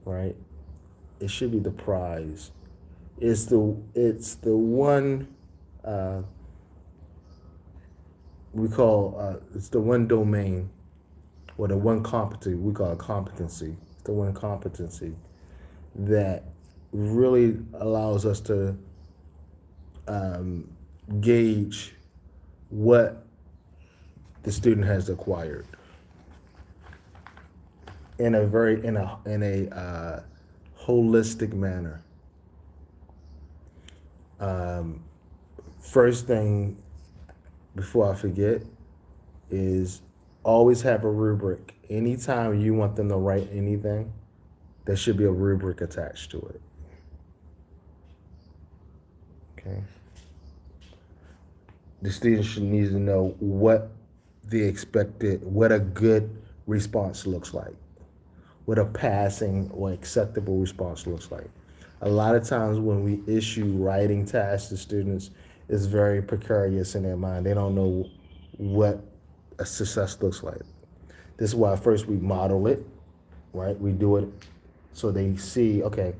right? It should be the prize. It's the one uh, we call it's the one domain or the one competency we call a competency. It's the one competency that really allows us to gauge what the student has acquired in a very in a holistic manner. First thing before I forget is always have a rubric. Anytime you want them to write anything, there should be a rubric attached to it. Okay. The student should need to know what a good response looks like, what a passing or acceptable response looks like. A lot of times when we issue writing tasks to students, it's very precarious in their mind. They don't know what a success looks like. This is why first we model it, right? We do it so they see, okay,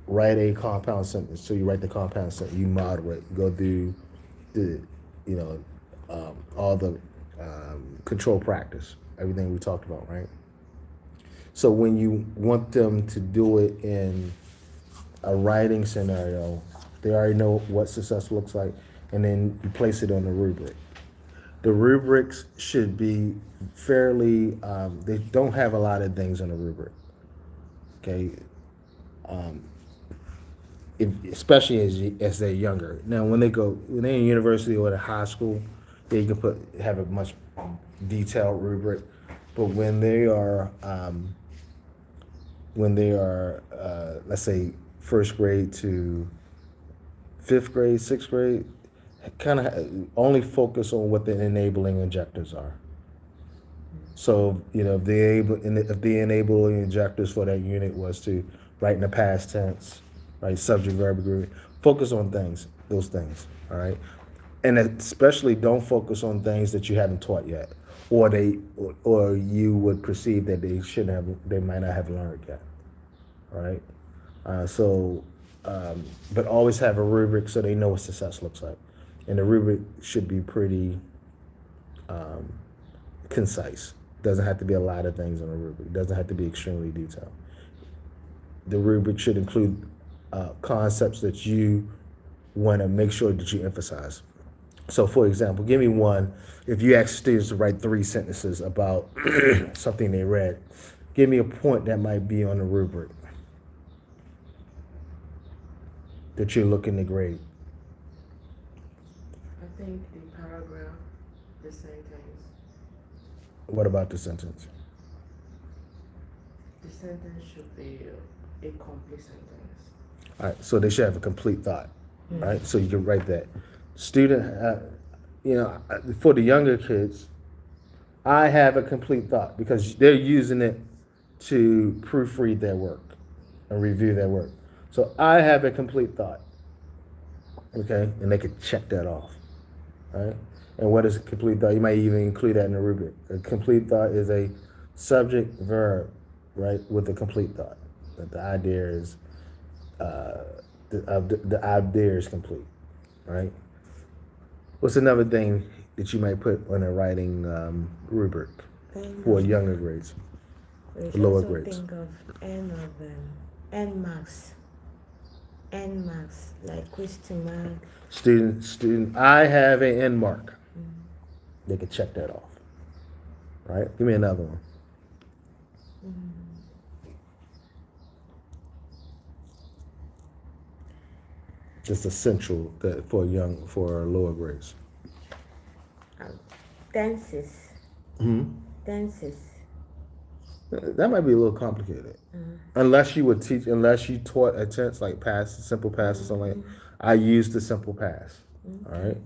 write a compound sentence. So you write the compound sentence, you model it, you go through the, you know, all the control practice, everything we talked about, right? So when you want them to do it in a writing scenario, they already know what success looks like, and then you place it on the rubric. The rubrics should be fairly, they don't have a lot of things on the rubric, okay? Especially as they're younger. Now, when they're in university or at high school, they can have a much detailed rubric. But when they are, let's say, first grade to fifth grade, sixth grade, kind of only focus on what the enabling objectives are. So, if the enabling objectives for that unit was to write in the past tense, right, subject, verb, agreement, focus on those things, all right? And especially don't focus on things that you haven't taught yet, or you would perceive that they might not have learned yet, all right? But always have a rubric so they know what success looks like. And the rubric should be pretty concise. Doesn't have to be a lot of things on the rubric. Doesn't have to be extremely detailed. The rubric should include concepts that you want to make sure that you emphasize. So, for example, give me one. If you ask students to write 3 sentences about something they read, give me a point that might be on the rubric that you're looking to grade. I think the paragraph, the sentence. What about the sentence? The sentence should be a complete sentence. All right, so they should have a complete thought, right? So you can write that. Student, for the younger kids, I have a complete thought because they're using it to proofread their work and review their work. So I have a complete thought, okay? And they could check that off, right? And what is a complete thought? You might even include that in the rubric. A complete thought is a subject verb, right, with a complete thought. That the idea is the idea is complete, right? What's another thing that you might put on a writing rubric for younger grades, lower grades? Think of end marks, like question mark. Student. I have an end mark. They could check that off, right? Give me another one. Just essential for lower grades. Tenses. Tenses. That might be a little complicated. Unless you taught a tense like past, simple past or something like that. I used the simple past. All right.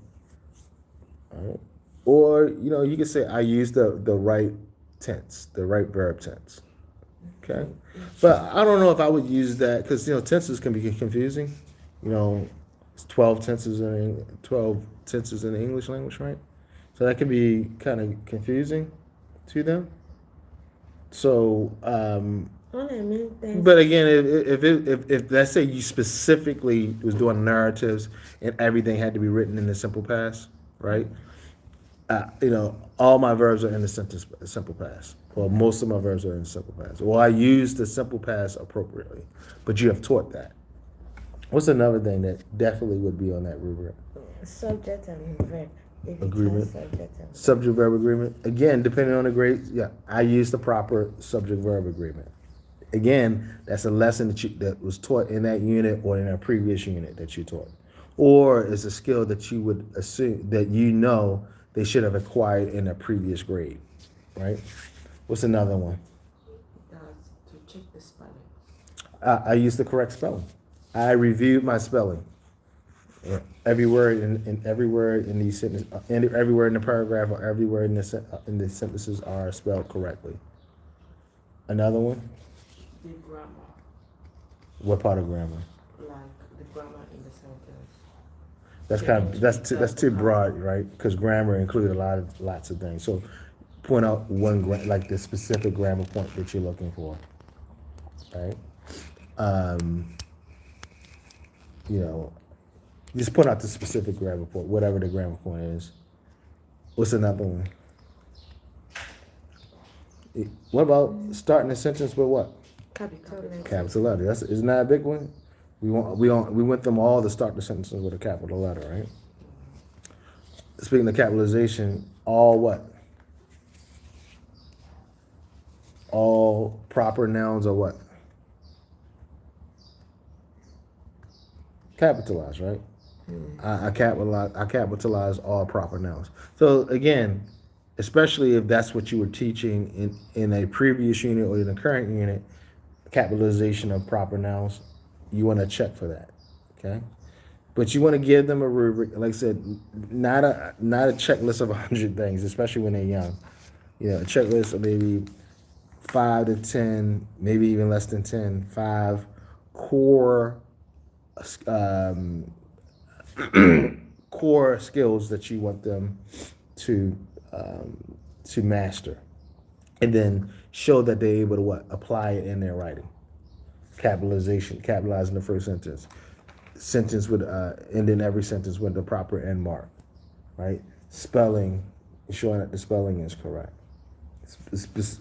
Or, you could say I used the right tense, the right verb tense. Okay. But I don't know if I would use that because, tenses can be confusing. It's 12 tenses in the English language, right? So that can be kind of confusing to them. So All I mean tenses. But again, if let's say you specifically was doing narratives and everything had to be written in the simple past, right? All my verbs are in the simple past. Well, most of my verbs are in the simple past. Well, I use the simple past appropriately, but you have taught that. What's another thing that definitely would be on that rubric? Subject and verb. If it Agreement. has subject and verb. Subject verb agreement. Again, depending on the grade, yeah, I use the proper subject verb agreement. Again, that's a lesson that was taught in that unit or in a previous unit that you taught, or it's a skill that you would assume that they should have acquired in a previous grade, right? What's another one? That's to check the spelling. I use the correct spelling. I reviewed my spelling. Yeah. Every word in every word in these sentences, every word in the paragraph or every word in the sentences are spelled correctly. Another one. The grammar, What part of grammar? like the grammar in the sentence. That's kind of that's too broad, right? Because grammar includes lots of things. So point out like the specific grammar point that you're looking for, right? Just point out the specific grammar point, whatever the grammar point is. What's another one? What about starting a sentence with what? Capital letter. Capital letter. Isn't that a big one? We went them all to start the sentences with a capital letter, right? Speaking of capitalization, all what? All proper nouns are what? Capitalized, right? I capitalize all proper nouns. So again, especially if that's what you were teaching in a previous unit or in the current unit, capitalization of proper nouns, you want to check for that, okay? But you want to give them a rubric, like I said, not a checklist of 100 things, especially when they're young. A checklist of maybe 5 to 10, maybe even less than 10, 5 core core skills that you want them to master, and then show that they're able to what? Apply it in their writing. Capitalizing the first sentence with ending every sentence with the proper end mark, right? Spelling, ensuring that the spelling is correct.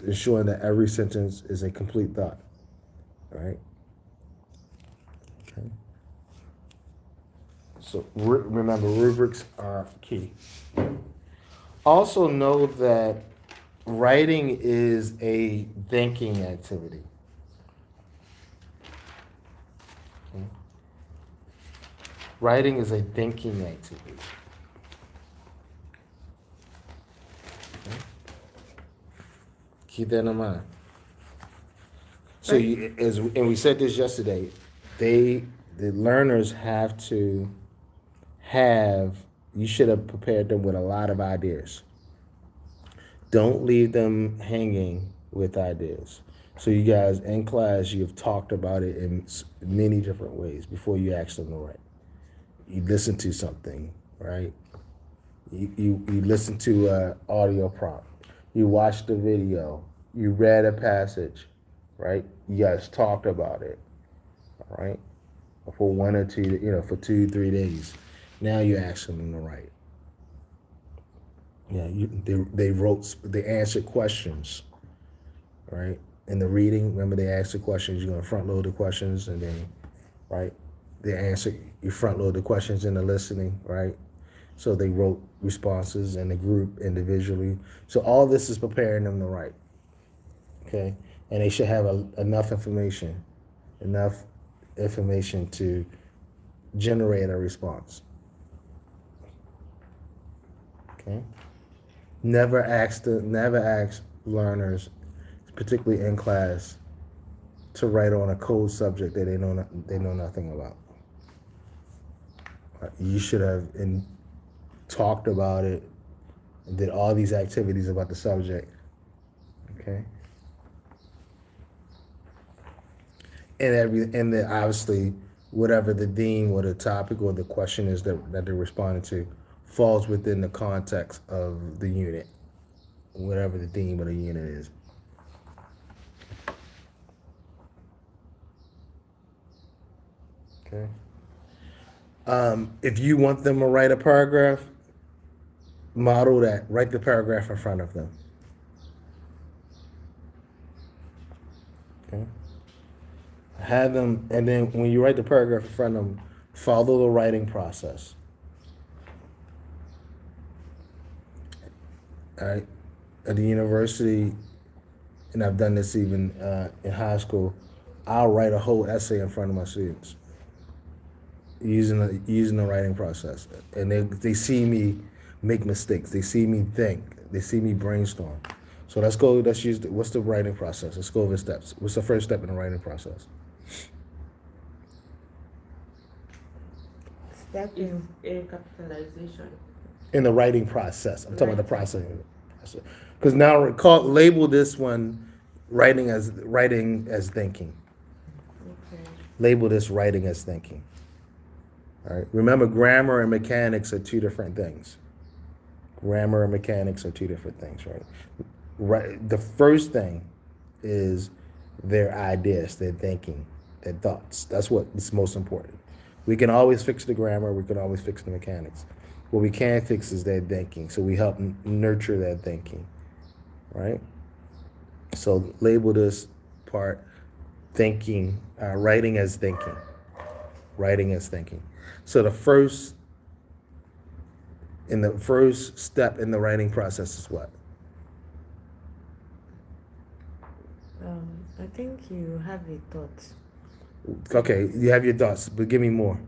Ensuring that every sentence is a complete thought, right? Okay. So remember, rubrics are key. Also know that writing is a thinking activity. Okay. Writing is a thinking activity. Okay. Keep that in mind. So and we said this yesterday, the learners you should have prepared them with a lot of ideas. Don't leave them hanging with ideas. So you guys in class, you've talked about it in many different ways before you ask them to write. You listen to something, right? You listen to an audio prompt. You watched the video. You read a passage, right? You guys talked about it, all right? For 1 or 2, for 2-3 days. Now you ask them to write. Yeah, they answered questions, right? In the reading, remember they asked the questions, you're gonna front load the questions and then, right? You front load the questions in the listening, right? So they wrote responses in the group individually. So all this is preparing them to write, okay? And they should have enough information to generate a response. Okay. Never ask learners, particularly in class, to write on a code subject that they know nothing about. You should have talked about it and did all these activities about the subject. Okay. And then obviously whatever the theme or the topic or the question is that they're responding to falls within the context of the unit, whatever the theme of the unit is. Okay. If you want them to write a paragraph, model that. Write the paragraph in front of them. Okay. Have them, and then when you write the paragraph in front of them, follow the writing process. All right. At the university, and I've done this even in high school, I'll write a whole essay in front of my students using the writing process, and they see me make mistakes. They see me think. They see me brainstorm. So let's go. Let's use what's the writing process? Let's go over steps. What's the first step in the writing process? Step Is in. a capitalization. In the writing process. I'm talking about the process. Because now label this one writing as thinking. Okay. Label this writing as thinking. All right. Remember, grammar and mechanics are two different things. Grammar and mechanics are two different things, right? Right. The first thing is their ideas, their thinking, their thoughts. That's what is most important. We can always fix the grammar. We can always fix the mechanics. What we can't fix is their thinking. So we help nurture their thinking, right? So label this part thinking, writing as thinking. Writing as thinking. So the first step in the writing process is what? I think you have a thought. Okay, you have your thoughts, but give me more.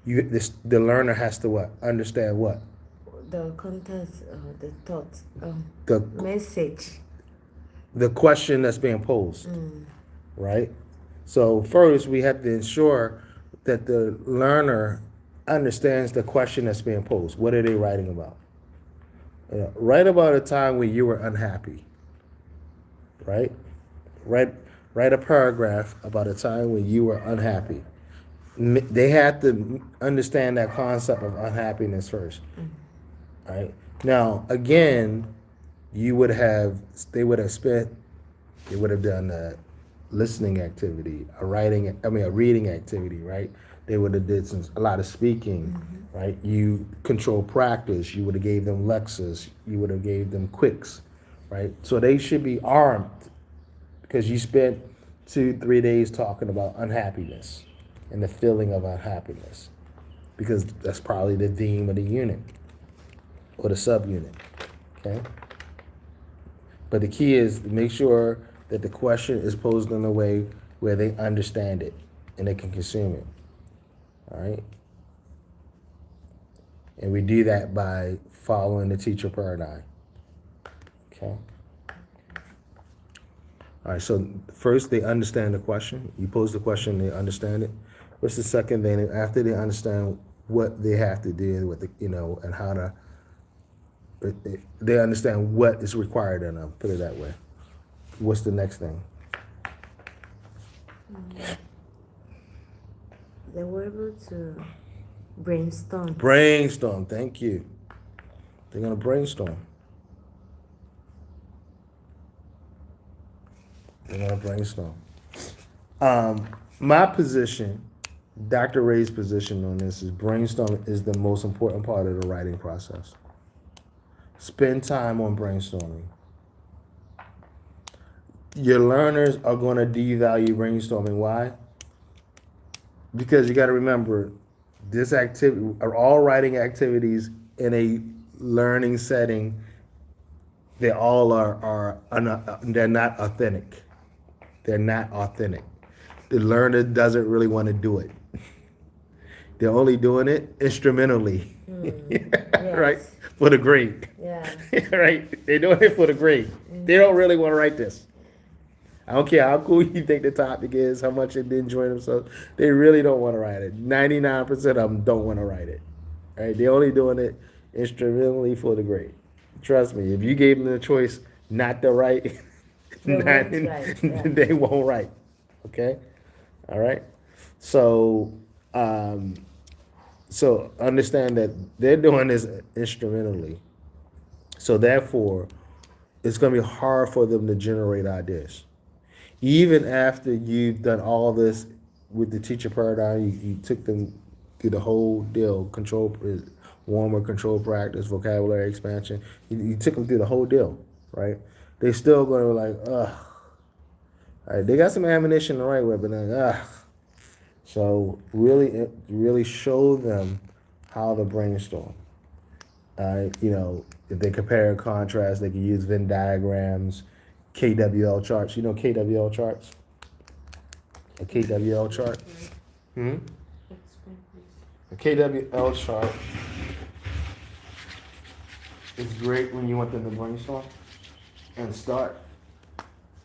The learner has to what? Understand what? The contents, the thought, The message. the question that's being posed, right? So first we have to ensure that the learner understands the question that's being posed. What are they writing about? Write about a time when you were unhappy, right? Write a paragraph about a time when you were unhappy. They have to understand that concept of unhappiness first, right? Now, again, they would have done a listening activity, a reading activity, right? They would have did a lot of speaking, right? You control practice. You would have gave them lectures. You would have gave them quicks, right? So they should be armed because you spent 2-3 days talking about unhappiness and the feeling of unhappiness, because that's probably the theme of the unit or the subunit, okay? But the key is to make sure that the question is posed in a way where they understand it and they can consume it, all right? And we do that by following the teacher paradigm, okay? All right, so first they understand the question. You pose the question, they understand it. What's the second thing? After they understand what they have to do with and how to, they understand what is required of them, put it that way. What's the next thing? They were able to brainstorm. Brainstorm, thank you. They're gonna brainstorm. They're gonna brainstorm. My position, Dr. Ray's position on this is brainstorming is the most important part of the writing process. Spend time on brainstorming. Your learners are going to devalue brainstorming. Why? Because you got to remember, this activity are all writing activities in a learning setting. They all they're not authentic. They're not authentic. The learner doesn't really want to do it. They're only doing it instrumentally, right? Yes. For the grade, Yeah. right? They're doing it for the grade. They don't really want to write this. I don't care how cool you think the topic is, how much they enjoy themselves. They really don't want to write it. 99% of them don't want to write it, right? They're only doing it instrumentally for the grade. Trust me, if you gave them the choice not to write, They won't write, yeah. they won't write. Okay, all right. So, so understand that they're doing this instrumentally. So therefore, it's going to be hard for them to generate ideas. Even after you've done all this with the teacher paradigm, you took them through the whole deal, warmer control practice, vocabulary expansion. You took them through the whole deal, right? They still going to be like, ugh. All right, they got some ammunition the right way, but then, ugh. So really show them how to brainstorm. If they compare and contrast, they can use Venn diagrams, KWL charts. You know KWL charts? A KWL chart? Hmm? Explain, please. A KWL chart is great when you want them to brainstorm and start.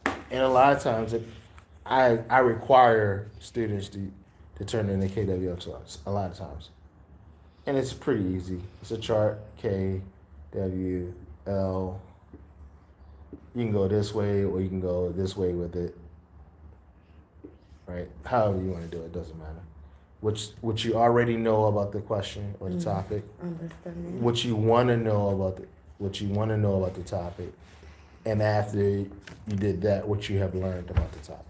And a lot of times, I require students to turn in the KWL charts a lot of times. And it's pretty easy. It's a chart, K, W, L. You can go this way or you can go this way with it. Right? However you want to do it, doesn't matter. What you already know about the question or the topic. Understanding. What you want to know about the topic. And after you did that, what you have learned about the topic.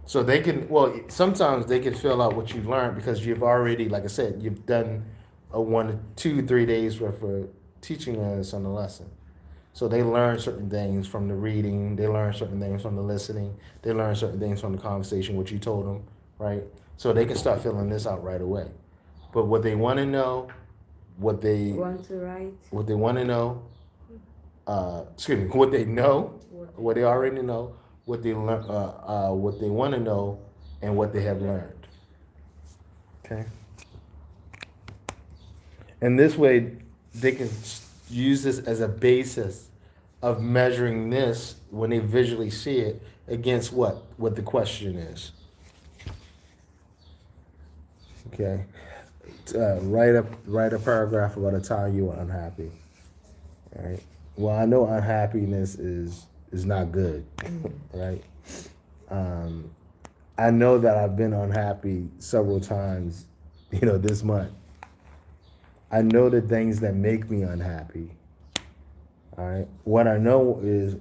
So they can, sometimes they can fill out what you've learned because you've already, like I said, you've done a 1 to 2, 3 days worth of teaching us on the lesson. So they learn certain things from the reading, they learn certain things from the listening, they learn certain things from the conversation, what you told them, right? So they can start filling this out right away. But what they want to know, what they Want to write? what they want to know, what they know, what they already know, what they learn, what they want to know, and what they have learned. Okay. And this way, they can use this as a basis of measuring this when they visually see it against what the question is. Okay. Write a paragraph about a time you were unhappy. All right. Well, I know unhappiness is not good, right? I know that I've been unhappy several times, this month. I know the things that make me unhappy. All right. What I know is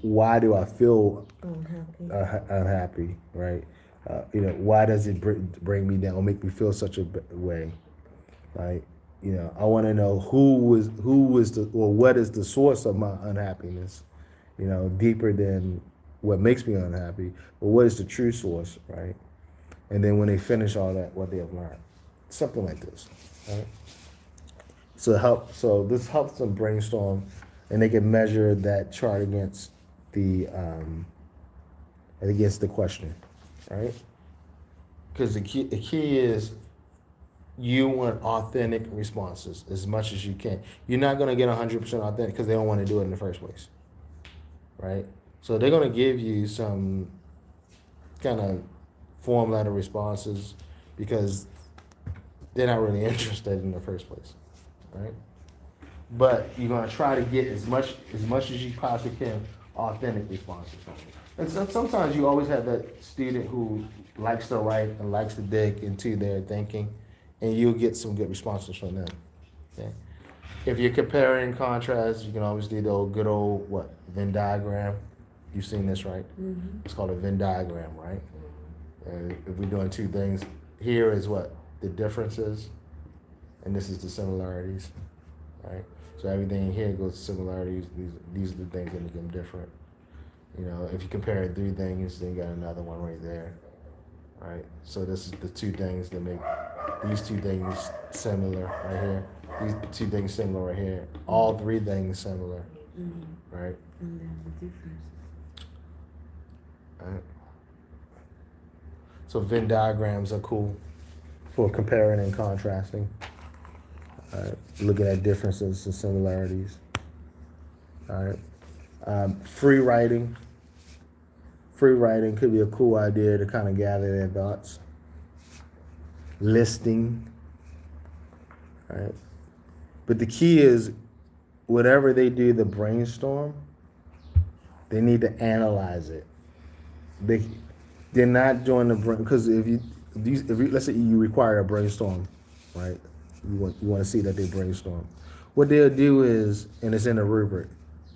why do I feel unhappy, right? Why does it bring me down or make me feel such a way, right? I want to know who is what is the source of my unhappiness, deeper than what makes me unhappy, but what is the true source, right? And then when they finish all that, what they have learned, something like this, right? So this helps them brainstorm, and they can measure that chart against the question, right? Because the key is you want authentic responses as much as you can. You're not going to get 100% authentic because they don't want to do it in the first place, right? So they're going to give you some kind of form letter responses because they're not really interested in the first place, right? But you're going to try to get as much as you possibly can authentic responses. And sometimes you always have that student who likes to write and likes to dig into their thinking, and you'll get some good responses from them. Okay? If you're comparing and contrast, you can always do the good old Venn diagram. You've seen this, right? Mm-hmm. It's called a Venn diagram, right? And if we're doing two things, here is the differences, and this is the similarities, right? So everything here goes to similarities. These are the things that make them different. If you compare 3 things, then you got another one right there, right? So this is the 2 things that make these 2 things similar right here. These 2 things similar right here. All 3 things similar, right? And then the differences. Right. So Venn diagrams are cool for comparing and contrasting. Looking at differences and similarities. All right. Free writing. Free writing could be a cool idea to kind of gather their thoughts. Listing. All right. But the key is, whatever they do to brainstorm, they need to analyze it. They're not doing because if you let's say you require a brainstorm, right? You want to see that they brainstorm. What they'll do is, and it's in a rubric,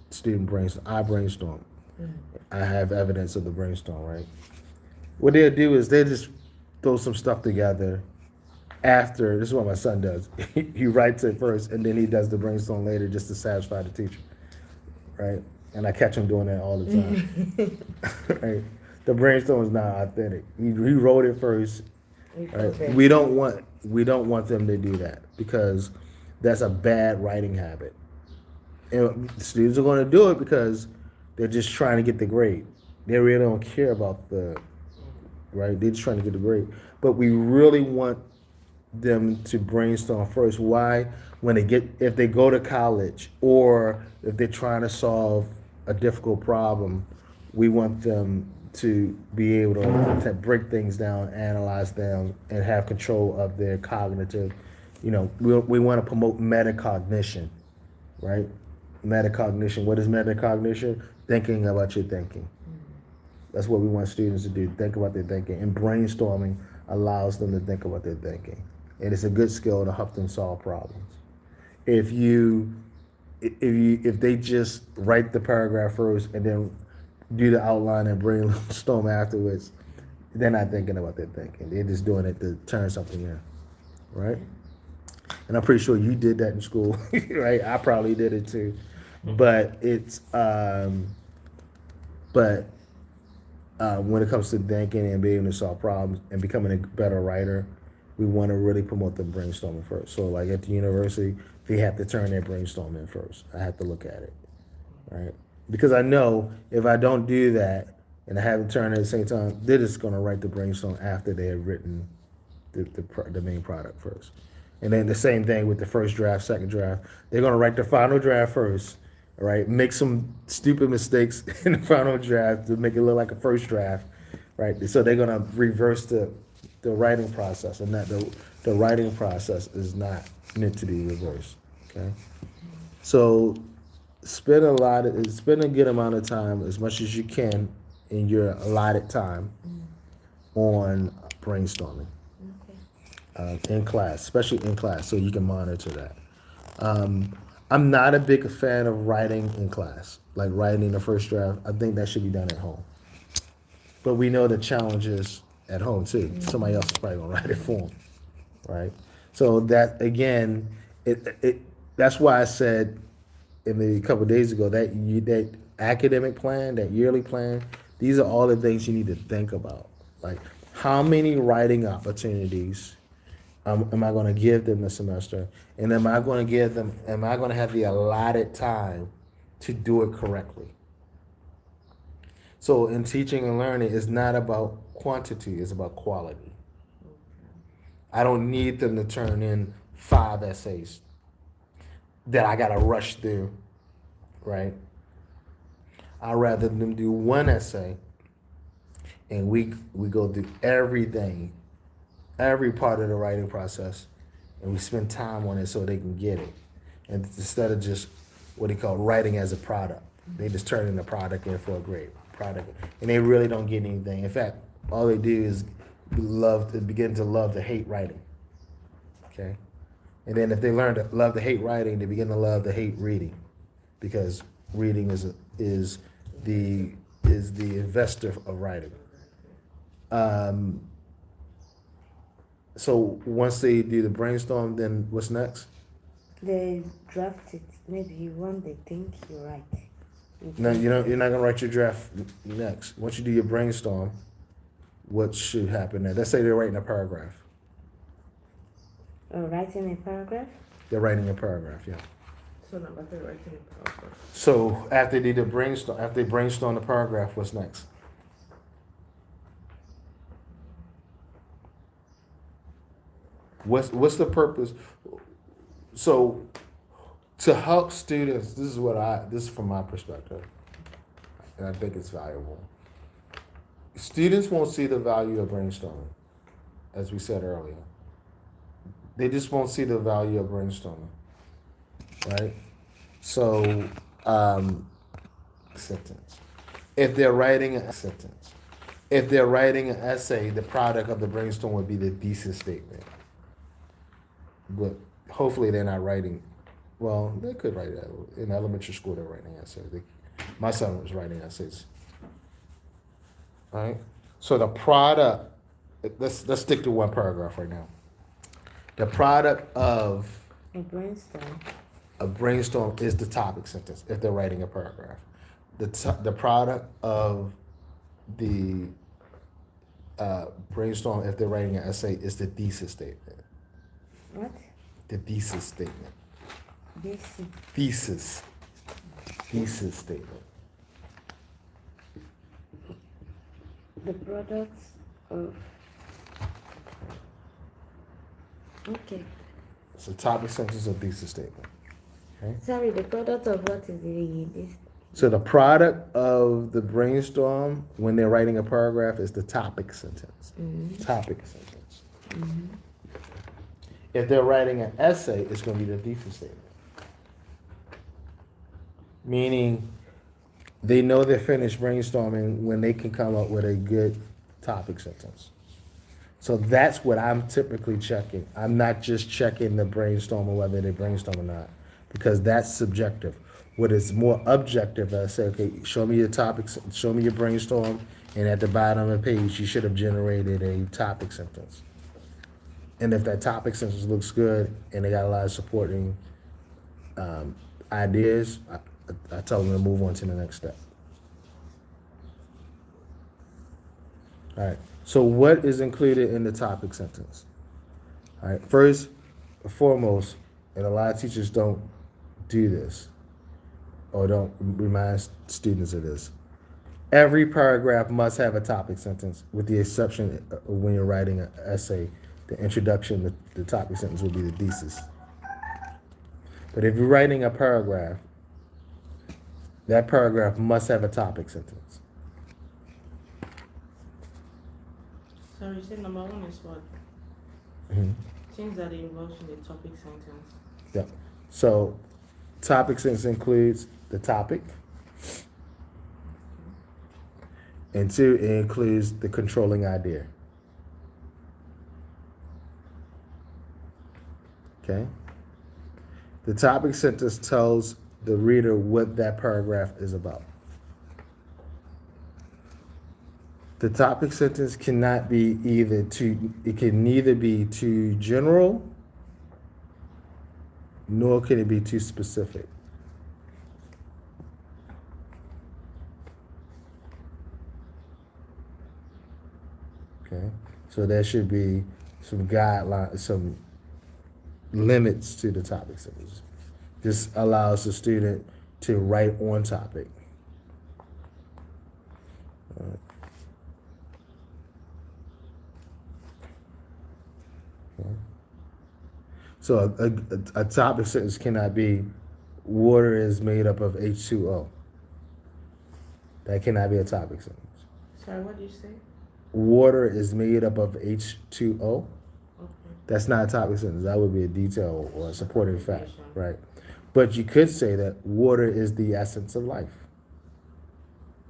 student brainstorm. I brainstorm. I have evidence of the brainstorm, right? what they'll do is they just throw some stuff together after. This is what my son does. He writes it first, and then he does the brainstorm later just to satisfy the teacher, right? And I catch him doing that all the time. Right? The brainstorm is not authentic. He wrote it first. Right? We don't want them to do that because that's a bad writing habit. And students are going to do it because they're just trying to get the grade. They really don't care about the right. They're just trying to get the grade. But we really want them to brainstorm first. Why? When if they go to college or if they're trying to solve a difficult problem, we want them to be able to break things down, analyze them, and have control of their cognitive. We want to promote metacognition, right? Metacognition. What is metacognition? Thinking about your thinking. That's what we want students to do. Think about their thinking. And brainstorming allows them to think about their thinking. And it's a good skill to help them solve problems. If they just write the paragraph first and then do the outline and brainstorm afterwards, they're not thinking about their thinking. They're just doing it to turn something in, right? And I'm pretty sure you did that in school, right? I probably did it too. But when it comes to thinking and being able to solve problems and becoming a better writer, we want to really promote the brainstorming first. So like at the university, they have to turn their brainstorm in first. I have to look at it, right? Because I know if I don't do that and I haven't turned it at the same time, they're just going to write the brainstorm after they have written the main product first. And then the same thing with the first draft, second draft. They're going to write the final draft first, right? Make some stupid mistakes in the final draft to make it look like a first draft, right? So they're going to reverse the writing process, and that the writing process is not meant to be reversed, okay? So spend a good amount of time, as much as you can in your allotted time, on brainstorming. In class, especially in class, so you can monitor that. I'm not a big fan of writing in class, like writing the first draft. I think that should be done at home. But we know the challenges at home too. Somebody else is probably gonna write it for them, right? So that again, that's why I said a couple of days ago that academic plan, that yearly plan, these are all the things you need to think about. Like how many writing opportunities am I going to give them this semester? And am I going to have the allotted time to do it correctly? So in teaching and learning, it's not about quantity, it's about quality. I don't need them to turn in 5 essays that I got to rush through, right? I'd rather them do 1 essay and we go through everything, every part of the writing process, and we spend time on it so they can get it. And instead of just what they call writing as a product, they just turn in the product in for a grade product, and they really don't get anything. In fact, all they do is begin to love to hate writing. Okay, and then if they learn to love to hate writing, they begin to love to hate reading, because reading is the investor of writing. So once they do the brainstorm, then what's next? They draft it. Maybe when they think you're right. No, you're not gonna write your draft next. Once you do your brainstorm, what should happen then? Let's say they're writing a paragraph. Writing a paragraph? They're writing a paragraph, yeah. So now they're writing a paragraph. So after they brainstorm the paragraph, what's next? What's the purpose? So to help students, this is from my perspective, and I think it's valuable. Students won't see the value of brainstorming, as we said earlier. They just won't see the value of brainstorming, right? So, sentence. If they're writing an essay, the product of the brainstorm would be the thesis statement. But hopefully they're not writing. Well, they could write that. In elementary school, they're writing essays. My son was writing essays. All right? So the product, let's stick to one paragraph right now. The product of A brainstorm. a brainstorm is the topic sentence if they're writing a paragraph. The product of the brainstorm if they're writing an essay is the thesis statement. What? The thesis statement. This. Thesis. Thesis statement. The products of. Okay. It's a topic sentence or thesis statement. Okay. Sorry, the product of what is this? So the product of the brainstorm when they're writing a paragraph is the topic sentence. Mm-hmm. Topic sentence. Mm-hmm. If they're writing an essay, it's going to be the thesis statement. Meaning, they know they're finished brainstorming when they can come up with a good topic sentence. So that's what I'm typically checking. I'm not just checking the brainstorm or whether they brainstorm or not, because that's subjective. What is more objective, I say, okay, show me your topics, show me your brainstorm, and at the bottom of the page, you should have generated a topic sentence. And if that topic sentence looks good and they got a lot of supporting ideas, I tell them to move on to the next step. All right. So what is included in the topic sentence? All right. First and foremost, and a lot of teachers don't do this or don't remind students of this. Every paragraph must have a topic sentence, with the exception of when you're writing an essay. The introduction, the topic sentence will be the thesis. But if you're writing a paragraph, that paragraph must have a topic sentence. So you said number one is what? Mm-hmm. Things that involves in the topic sentence. Yeah. So, topic sentence includes the topic, and two, it includes the controlling idea. Okay? The topic sentence tells the reader what that paragraph is about. The topic sentence cannot be it can neither be too general, nor can it be too specific. Okay? So there should be some guidelines, some limits to the topic sentence. This allows the student to write on topic. So a topic sentence cannot be, water is made up of H2O. That cannot be a topic sentence. Sorry, what did you say? Water is made up of H2O. Okay. That's not a topic sentence. That would be a detail or a supporting fact, right? But you could say that water is the essence of life,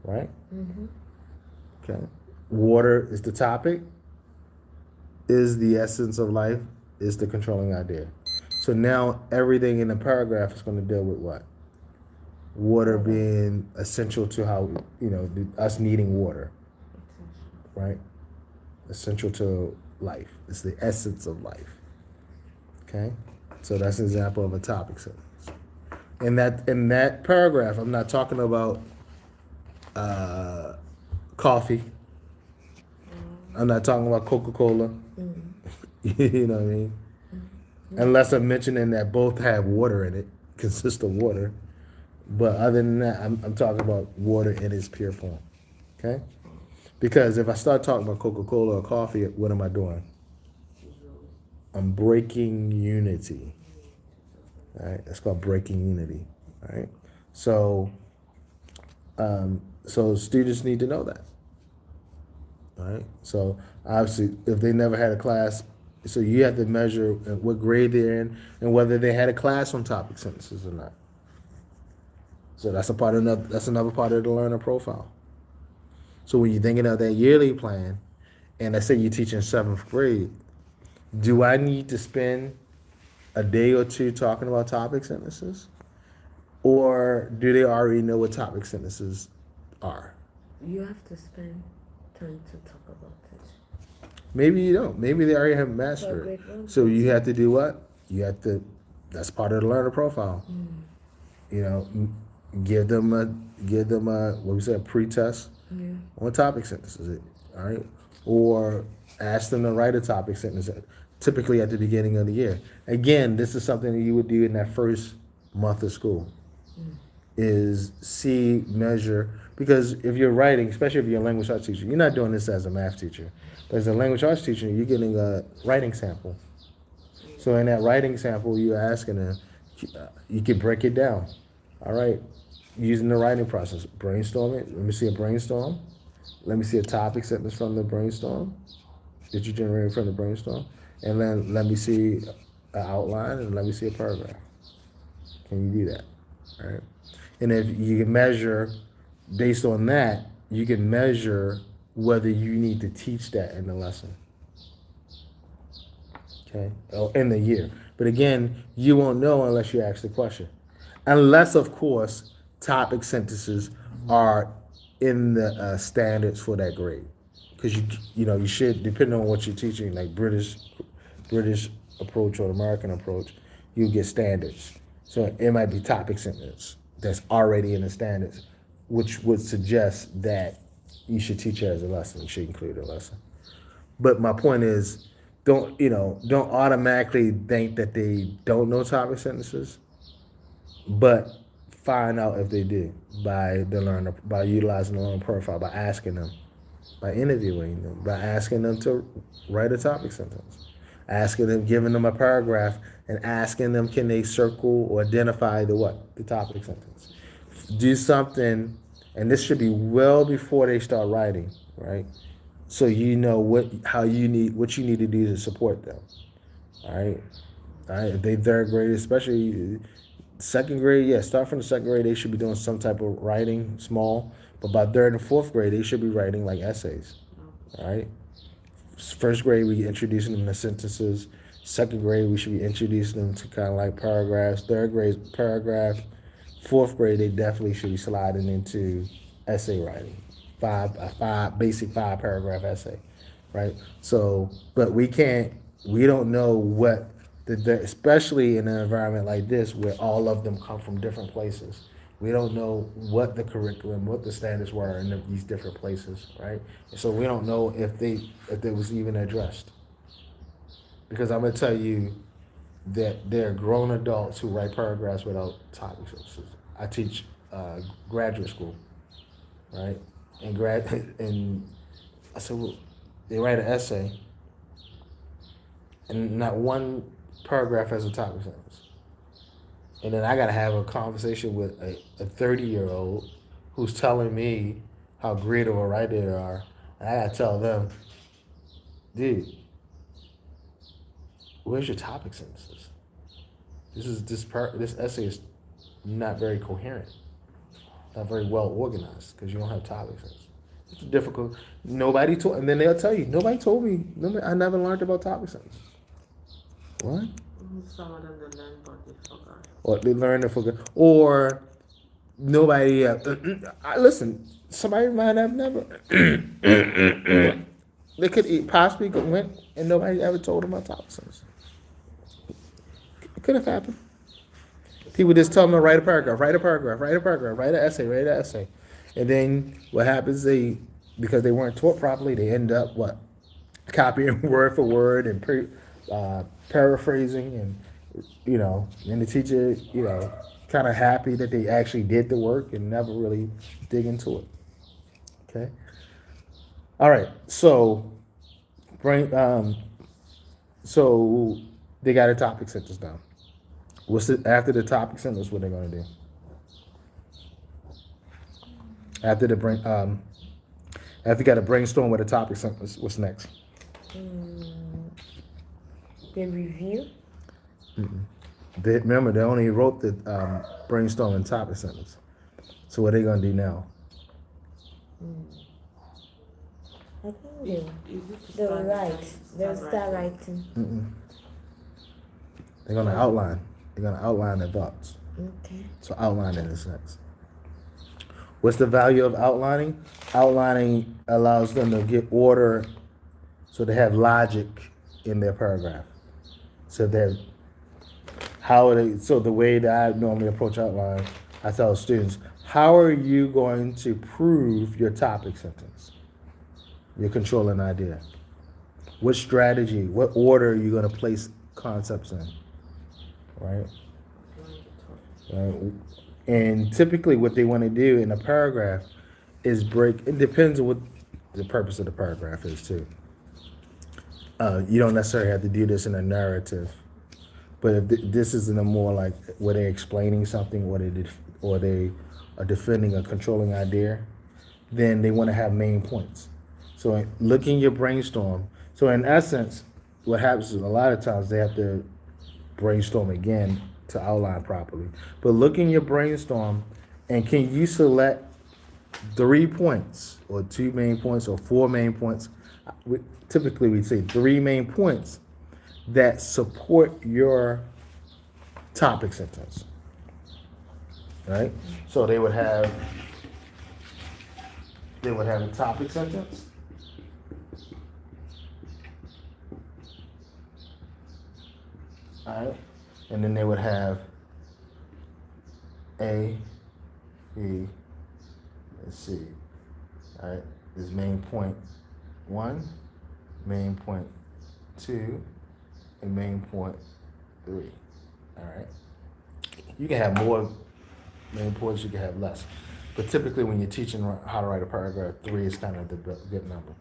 right? Mm-hmm. Okay. Water is the topic, is the essence of life, is the controlling idea. So now everything in the paragraph is going to deal with what? Water being essential to how, us needing water, right? Essential to life. It's the essence of life. Okay? So that's an example of a topic sentence. In that paragraph, I'm not talking about coffee. I'm not talking about Coca-Cola. You know what I mean? Unless I'm mentioning that both have water in it, consist of water. But other than that, I'm talking about water in its pure form. Okay? Because if I start talking about Coca-Cola or coffee, what am I doing? I'm breaking unity. All right? That's called breaking unity. All right? So students need to know that. All right? So obviously, if they never had a class, so you have to measure what grade they're in and whether they had a class on topic sentences or not. So that's another part of the learner profile. So when you're thinking of that yearly plan, and let's say you're teaching 7th grade, do I need to spend a day or two talking about topic sentences? Or do they already know what topic sentences are? You have to spend time to talk about it. Maybe you don't. Maybe they already have For mastered it. grade 1. So you have to do what? You have to. That's part of the learner profile. You know, give them a what we say, a pre-test Yeah. on topic sentences. All right, or ask them to write a topic sentence. Typically at the beginning of the year. Again, this is something that you would do in that first month of school. Is see, measure, because if you're writing, especially if you're a language arts teacher, you're not doing this as a math teacher. But as a language arts teacher, you're getting a writing sample. So in that writing sample, you're asking them, you can break it down. All right, using the writing process, brainstorm it. Let me see a brainstorm. Let me see a topic sentence from the brainstorm that you generated from the brainstorm, and then let me see an outline, and let me see a paragraph. Can you do that? All right. And if you can measure, based on that, you can measure whether you need to teach that in the lesson. Okay, or in the year. But again, you won't know unless you ask the question. Unless, of course, topic sentences are in the standards for that grade. Because you should, depending on what you're teaching, like British approach or American approach, you get standards. So it might be topic sentence that's already in the standards, which would suggest that you should teach it as a lesson. You should include a lesson. But my point is, don't automatically think that they don't know topic sentences, but find out if they do by utilizing the learner profile, by asking them, by interviewing them, by asking them to write a topic sentence, asking them, giving them a paragraph, and asking them, can they circle or identify the topic sentence. Do something, and this should be well before they start writing, right? So you know what you need to do to support them. All right. If they third grade, especially second grade, start from the second grade. They should be doing some type of writing, small. But by third and fourth grade, they should be writing like essays. All right. First grade, we introducing them to sentences. Second grade, we should be introducing them to kind of like paragraphs. Third grade, paragraph. Fourth grade, they definitely should be sliding into essay writing. Basic 5-paragraph essay, right? So, but we don't know what especially in an environment like this where all of them come from different places. We don't know what the curriculum, what the standards were in these different places, right? And so we don't know if it was even addressed. Because I'm gonna tell you that there are grown adults who write paragraphs without topic sentences. I teach graduate school, right? And I said, well, they write an essay, and not one paragraph has a topic sentence. And then I got to have a conversation with a 30-year-old who's telling me how great of a writer they are, and I got to tell them, dude, where's your topic sentences? This essay is not very coherent, not very well organized because you don't have topic sentences. It's difficult. Nobody told, and then they'll tell you, nobody told me. I never learned about topic sentences. What? Some of them they learn, but they forgot. Or they learned and forgot. Or nobody. Listen, somebody might have never. They could possibly went and nobody ever told them about topic sentences. It could have happened. People just tell them to write a paragraph, write an essay. And then what happens, because they weren't taught properly, they end up copying word for word and paraphrasing, and and the teacher, kind of happy that they actually did the work and never really dig into it. Okay. All right. So so they got a topic sentence down. After the topic sentence, what they're gonna do? After you got to brainstorm with a topic sentence, what's next? The review. Remember, they only wrote the brainstorming topic sentence. So what are they gonna do now? I think they'll write. They'll start writing. They're gonna outline. They're gonna outline their thoughts. Okay. So outlining is next. What's the value of outlining? Outlining allows them to get order, so they have logic in their paragraph. So they're so the way that I normally approach outline, I tell students, how are you going to prove your topic sentence, your controlling idea? What strategy, what order are you going to place concepts in, right? And typically what they want to do in a paragraph is break, it depends on what the purpose of the paragraph is too. You don't necessarily have to do this in a narrative, but if this is in a more like where they're explaining something, or they are defending a controlling idea, then they want to have main points. So look in your brainstorm. So in essence, what happens is a lot of times they have to brainstorm again to outline properly. But look in your brainstorm, and can you select 3 points, or 2 main points, or 4 main points? Typically, we say 3 main points that support your topic sentence, right? So they would have a topic sentence. All right, and then they would have A, B, and C. All right, this is main point 1, main point 2, and main point 3. All right, you can have more main points, you can have less, but typically when you're teaching how to write a paragraph, 3 is kind of the good number.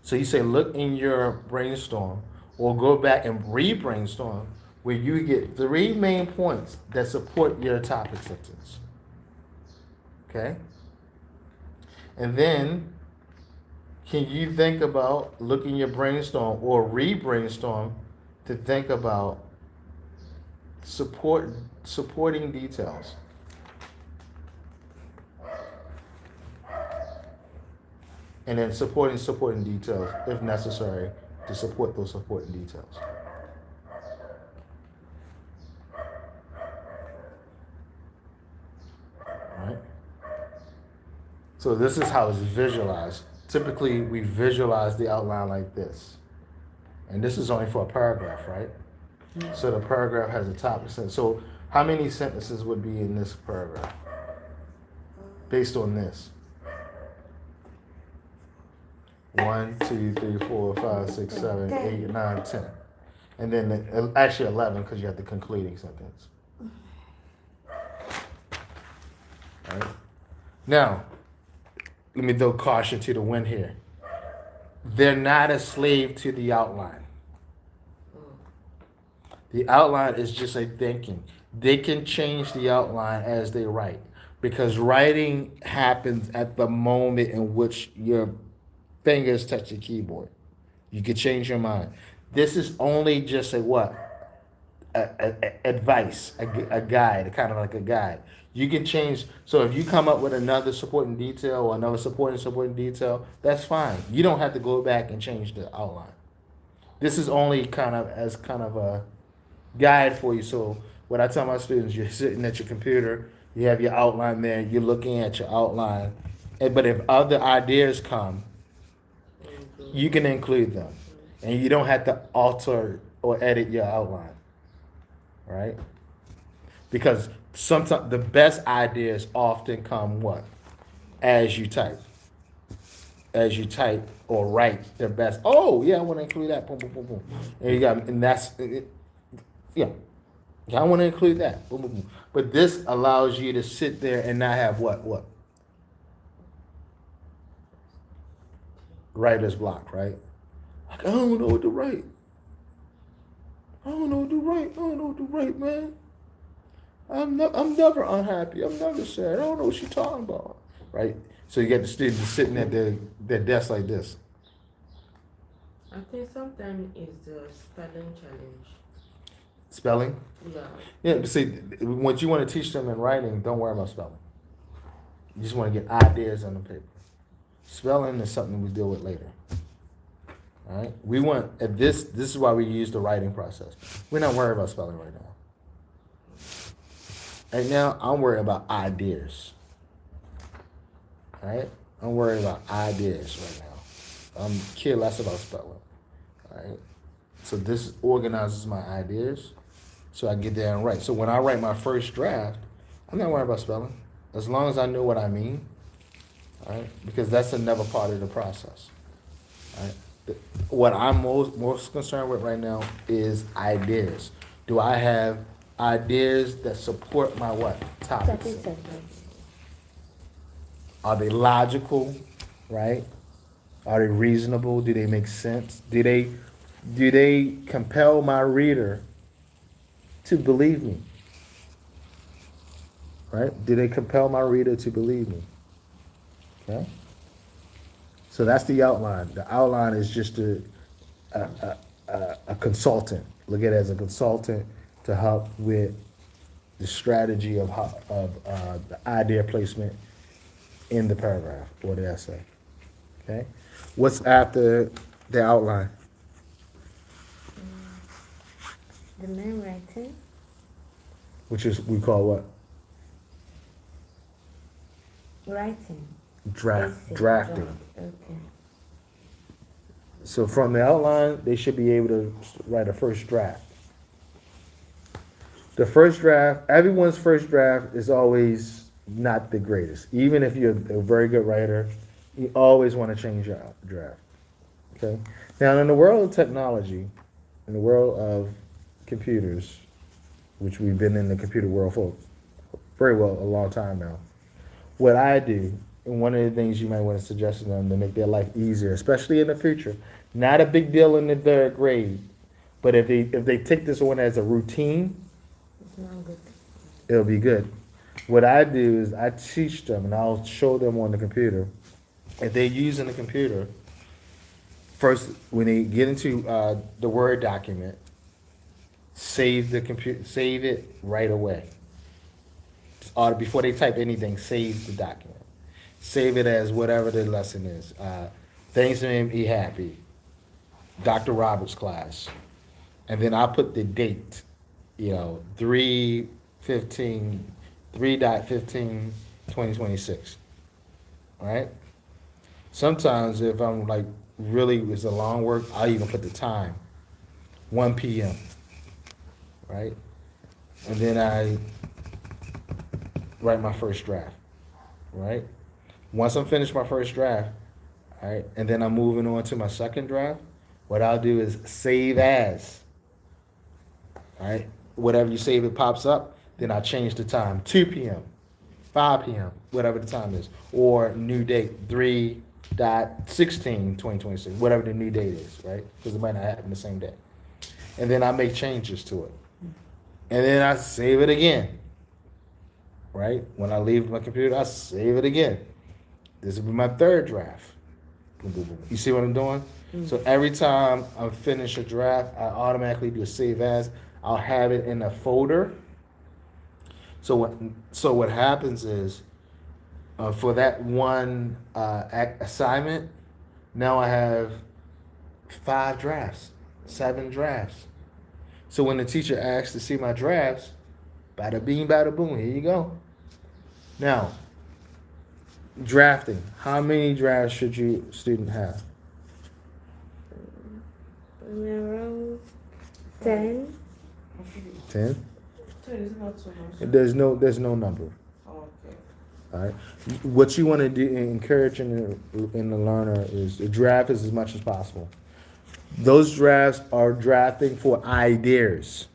So you say, look in your brainstorm, or go back and re-brainstorm, where you get 3 main points that support your topic sentence. Okay? And then, can you think about, look in your brainstorm or re-brainstorm to think about supporting details. And then supporting details if necessary to support those supporting details. Right? So this is how it's visualized. Typically, we visualize the outline like this. And this is only for a paragraph, right? Mm-hmm. So the paragraph has a topic sentence. So how many sentences would be in this paragraph based on this? 1, 2, 3, 4, 5, 6, 7, 8, 9, 10. And then actually 11 because you have the concluding sentence. All right? Now, let me throw caution to the wind here. They're not a slave to the outline. The outline is just a thinking. They can change the outline as they write, because writing happens at the moment in which your fingers touch the keyboard. You can change your mind. This is only just a what? Advice, a guide, kind of like a guide. You can change. So if you come up with another supporting detail or another supporting detail, that's fine. You don't have to go back and change the outline. This is only kind of a guide for you. So what I tell my students, you're sitting at your computer, you have your outline there, you're looking at your outline. But if other ideas come, you can include them. And you don't have to alter or edit your outline. Right? Because sometimes the best ideas often come what? As you type. As you type or write their best. Oh, yeah, I want to include that. Boom, boom, boom, boom. And that's it. Yeah. I want to include that. Boom, boom, boom. But this allows you to sit there and not have what? Writer's block, right? Like, I don't know what to write. I don't know what to write, man. I'm never unhappy. I'm never sad. I don't know what you're talking about. Right? So you get the students sitting at their desk like this. I think sometimes it's the spelling challenge. Spelling? Yeah. Yeah, but see, what you want to teach them in writing, don't worry about spelling. You just want to get ideas on the paper. Spelling is something we deal with later. All right? We want, this is why we use the writing process. We're not worried about spelling right now. Right now, I'm worried about ideas. right? I'm worried about ideas right now. I'm care less about spelling, right? So this organizes my ideas, so I get there and write. So when I write my first draft, I'm not worried about spelling, as long as I know what I mean, right? Because that's another part of the process, right? What I'm most concerned with right now is ideas. Do I have ideas that support my what topics? Topic sentence. Are they logical, right? Are they reasonable? Do they make sense? Do they compel my reader to believe me? Right? Do they compel my reader to believe me? Okay. So that's the outline. The outline is just a consultant. Look at it as a consultant to help with the strategy of the idea placement in the paragraph or the essay. Okay. What's after the outline? The main writing. Which is we call what? Writing. Essay, Drafting. draft. Okay. So from the outline, they should be able to write a first draft. The first draft, everyone's first draft is always not the greatest. Even if you're a very good writer, you always want to change your draft. Okay. Now, in the world of technology, in the world of computers, which we've been in the computer world for very well a long time now, what I do, and one of the things you might want to suggest to them to make their life easier, especially in the future, not a big deal in the third grade, but if they take this one as a routine, It's not good. it'll be good. What I do is I teach them, and I'll show them on the computer. If they're using the computer, first when they get into the Word document, save it right away. Or before they type anything, save the document. Save it as whatever the lesson is. Things that made me happy. Dr. Roberts class. And then I put the date, 3/15/2026. All right? Sometimes if I'm like really it's a long work, I'll even put the time. 1 p.m. Right? And then I write my first draft. Right? Once I'm finished my first draft, all right, and then I'm moving on to my second draft, what I'll do is save as. All right? Whatever you save, it pops up, then I change the time. 2 p.m., 5 p.m., whatever the time is. Or new date, 3/16/2026, whatever the new date is, right? Because it might not happen the same day. And then I make changes to it. And then I save it again. Right? When I leave my computer, I save it again. This will be my third draft. Boom, boom, boom. You see what I'm doing? So every time I finish a draft, I automatically do a save as. I'll have it in a folder. So what happens is, for that one assignment, now I have 5 drafts, 7 drafts. So when the teacher asks to see my drafts, bada bing, bada boom, here you go. Now, drafting. How many drafts should your student have? Around 10. 10? So it's not so much. There's no number. Oh, okay. All right. What you want to do, encourage in the learner is the draft is as much as possible. Those drafts are drafting for ideas,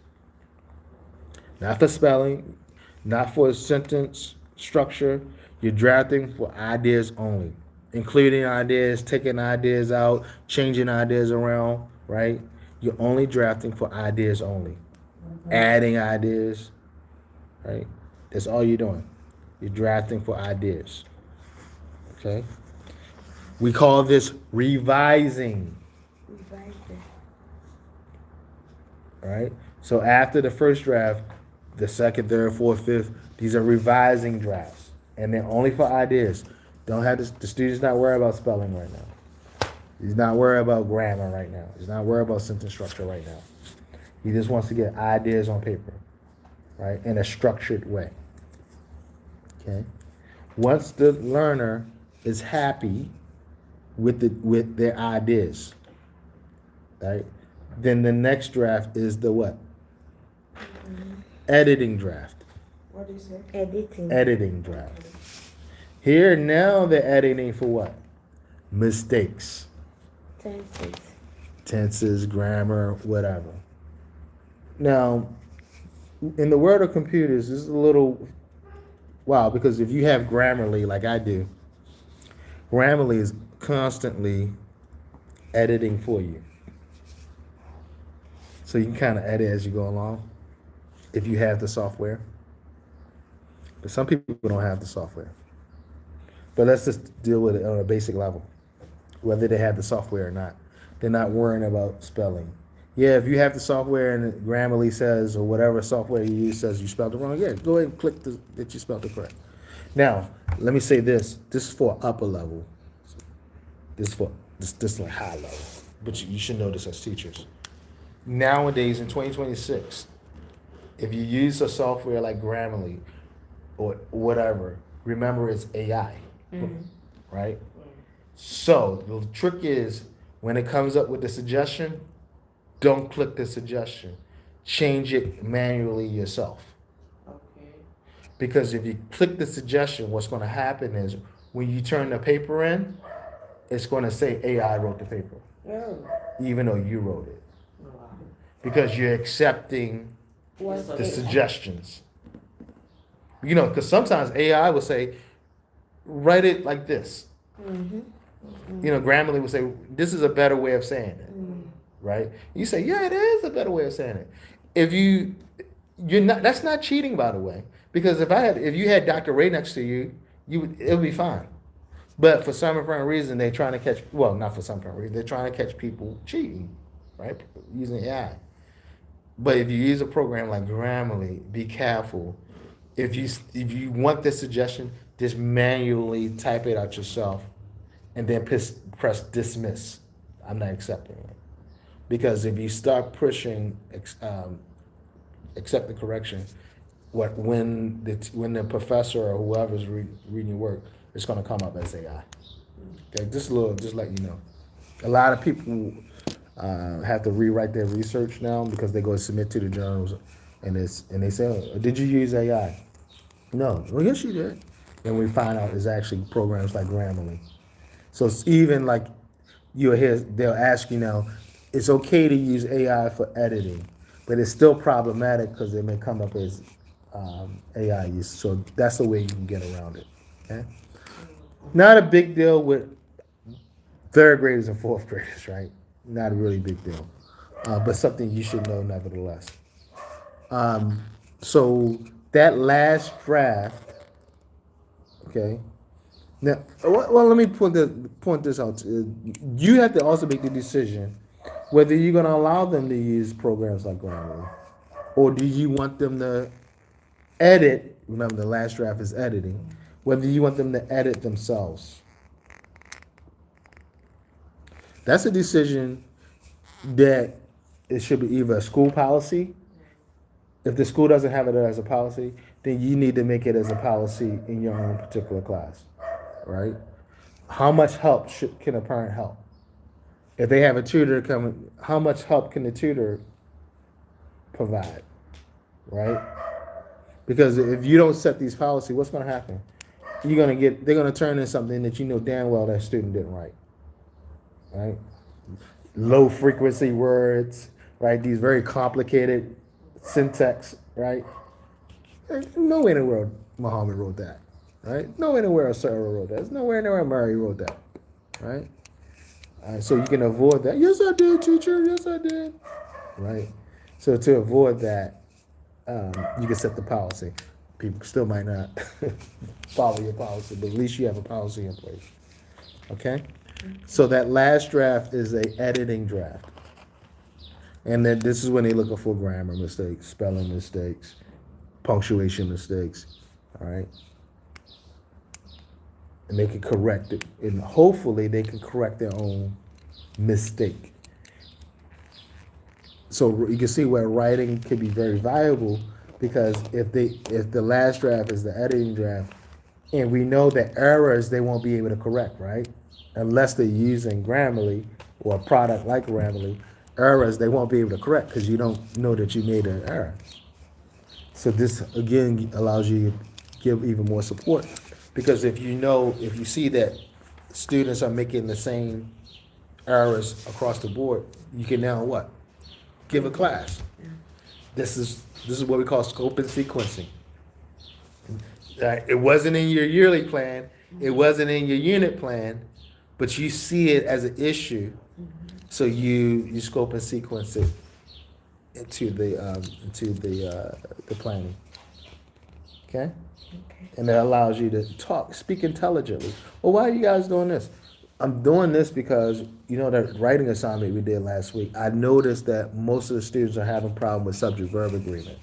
not for spelling, not for sentence structure. You're drafting for ideas only, including ideas, taking ideas out, changing ideas around, right? You're only drafting for ideas only. Adding ideas, right? That's all you're doing. You're drafting for ideas. Okay? We call this revising. Right? So after the first draft, the second, third, fourth, fifth, these are revising drafts. And they're only for ideas. Don't have the student's not worried about spelling right now. He's not worried about grammar right now. He's not worried about sentence structure right now. He just wants to get ideas on paper, right? In a structured way. Okay? Once the learner is happy with their ideas, right? Then the next draft is the what? Editing draft. What do you say? Editing. Editing draft. Here now they're editing for what? Mistakes. Tenses. Tenses, grammar, whatever. Now, in the world of computers, this is a little wow because if you have Grammarly like I do, Grammarly is constantly editing for you. So you can kind of edit as you go along if you have the software. But some people don't have the software. But let's just deal with it on a basic level, whether they have the software or not. They're not worrying about spelling. Yeah, if you have the software and Grammarly says, or whatever software you use says you spelled it wrong, yeah, go ahead and click that you spelled it correct. Now, let me say this. This is for upper level. This is for this is like high level. But you should know this as teachers. Nowadays, in 2026, if you use a software like Grammarly or whatever, remember it's AI, right? So the trick is when it comes up with the suggestion, don't click the suggestion. Change it manually yourself. Okay. Because if you click the suggestion, what's going to happen is when you turn the paper in, it's going to say AI wrote the paper, Oh. even though you wrote it. Wow. Because you're accepting What the Okay. suggestions. You know, because sometimes AI will say, write it like this. You know, Grammarly will say, this is a better way of saying it, right? You say, yeah, it is a better way of saying it. If you're not, that's not cheating, by the way, because if you had Dr. Ray next to you, it would be fine. But for some apparent reason, they're trying to catch, well, not for some apparent reason, they're trying to catch people cheating, right? Using AI. But if you use a program like Grammarly, be careful. If you want this suggestion, just manually type it out yourself and then press dismiss. I'm not accepting it. Because if you start pushing accept the correction, when the professor or whoever's reading your work, it's going to come up as AI. Okay, just let you know. A lot of people have to rewrite their research now because they go submit to the journals, and they say, oh, "Did you use AI?" No. Well, yes, you did. And we find out it's actually programs like Grammarly. So it's even like you'll hear they'll ask you now, it's okay to use AI for editing, but it's still problematic because it may come up as AI use. So that's the way you can get around it. Okay? Not a big deal with third graders and fourth graders, right? Not a really big deal, but something you should know nevertheless. So that last draft, okay. Now, well, let me point this out. You have to also make the decision whether you're going to allow them to use programs like Grammarly, or do you want them to edit? Remember, the last draft is editing. Whether you want them to edit themselves. That's a decision that it should be either a school policy. If the school doesn't have it as a policy, then you need to make it as a policy in your own particular class, right? How much help can a parent help? If they have a tutor coming, how much help can the tutor provide, right? Because if you don't set these policies, what's going to happen? They're going to turn in something that you know damn well that student didn't write, right? Low frequency words, right? These very complicated syntax, right? Nowhere in the world Muhammad wrote that, right? Nowhere in the world Sarah wrote that. There's nowhere in the world Mary wrote that, right? So you can avoid that. Yes, I did, teacher. Yes, I did. Right? So to avoid that, you can set the policy. People still might not follow your policy, but at least you have a policy in place. Okay? So that last draft is a editing draft. And then this is when they're looking for grammar mistakes, spelling mistakes, punctuation mistakes. All right? And they can correct it. And hopefully they can correct their own mistake. So you can see where writing can be very valuable because if the last draft is the editing draft, And we know that errors they won't be able to correct, right? Unless they're using Grammarly or a product like Grammarly, errors they won't be able to correct because you don't know that you made an error. So this again allows you to give even more support because if you see that students are making the same errors across the board, you can now what? Give a class. This is what we call scope and sequencing. It wasn't in your yearly plan, it wasn't in your unit plan, but you see it as an issue, so you scope and sequence it into the planning. Okay? Okay. And that allows you to speak intelligently. Well, why are you guys doing this? I'm doing this because that writing assignment we did last week. I noticed that most of the students are having problem with subject-verb agreement.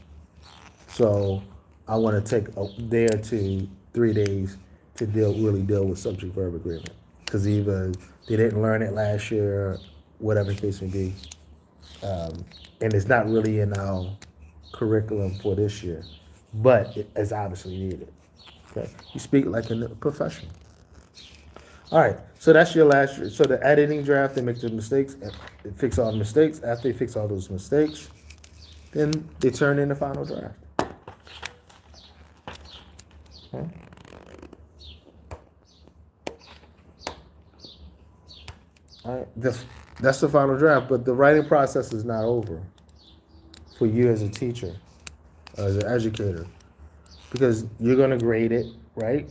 So I want to take a day or 2, 3 days to really deal with subject-verb agreement because either they didn't learn it last year, whatever the case may be, and it's not really in our curriculum for this year, but it's obviously needed. Okay, you speak like a professional. All right, so that's your last. So the editing draft, they make the mistakes, they fix all the mistakes. After they fix all those mistakes, then they turn in the final draft. Okay. All right, that's the final draft, but the writing process is not over for you as a teacher, as an educator, because you're going to grade it, right?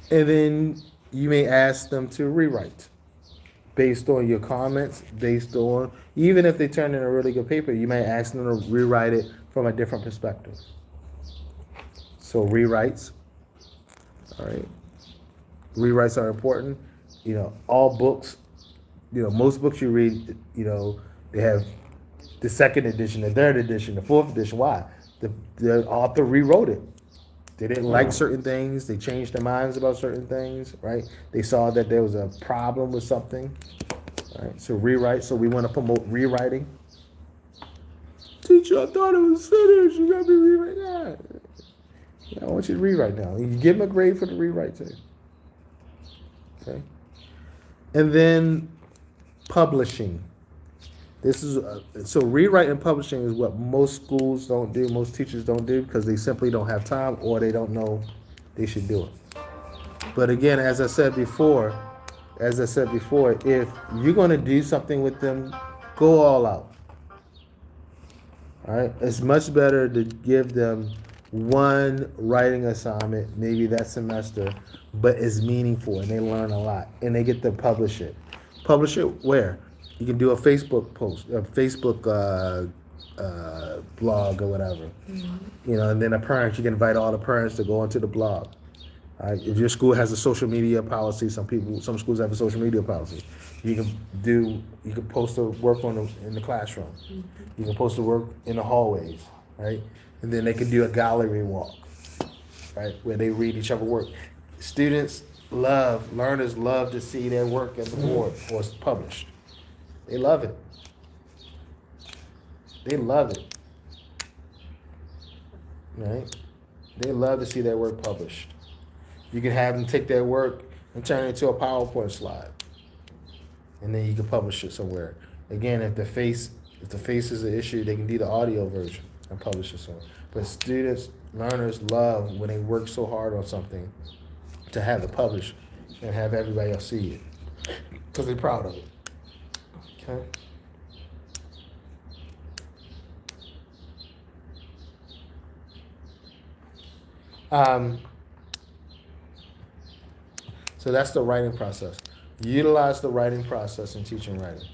And then you may ask them to rewrite based on your comments, based on, even if they turn in a really good paper, you may ask them to rewrite it from a different perspective. So rewrites, all right? Rewrites are important. All books, most books you read, they have the second edition, the third edition, the fourth edition. Why? The author rewrote it. They didn't like certain things. They changed their minds about certain things, right? They saw that there was a problem with something, right? So rewrite. So we want to promote rewriting. Teacher, I thought it was finished. You got me rewrite that. Yeah, I want you to rewrite now. You give them a grade for the rewrite too. Okay. And then publishing. This is so rewrite and publishing is what most schools don't do, most teachers don't do because they simply don't have time or they don't know they should do it. But again, as I said before, if you're going to do something with them, go all out. All right, it's much better to give them one writing assignment, maybe that semester, but it's meaningful and they learn a lot and they get to publish it. Publish it where? You can do a Facebook post, a Facebook blog or whatever. Mm-hmm. And then you can invite all the parents to go onto the blog. All right? If your school has a social media policy, some schools have a social media policy. You can post the work in the classroom. Mm-hmm. You can post the work in the hallways, right? And then they can do a gallery walk, right, where they read each other's work. Learners love to see their work at the board or published. They love it. Right? They love to see their work published. You can have them take their work and turn it into a PowerPoint slide. And then you can publish it somewhere. Again, if the face is an issue, they can do the audio version and publish it somewhere. But learners love when they work so hard on something to have it published and have everybody else see it. Because they're proud of it. Okay. So that's the writing process. Utilize the writing process in teaching writing.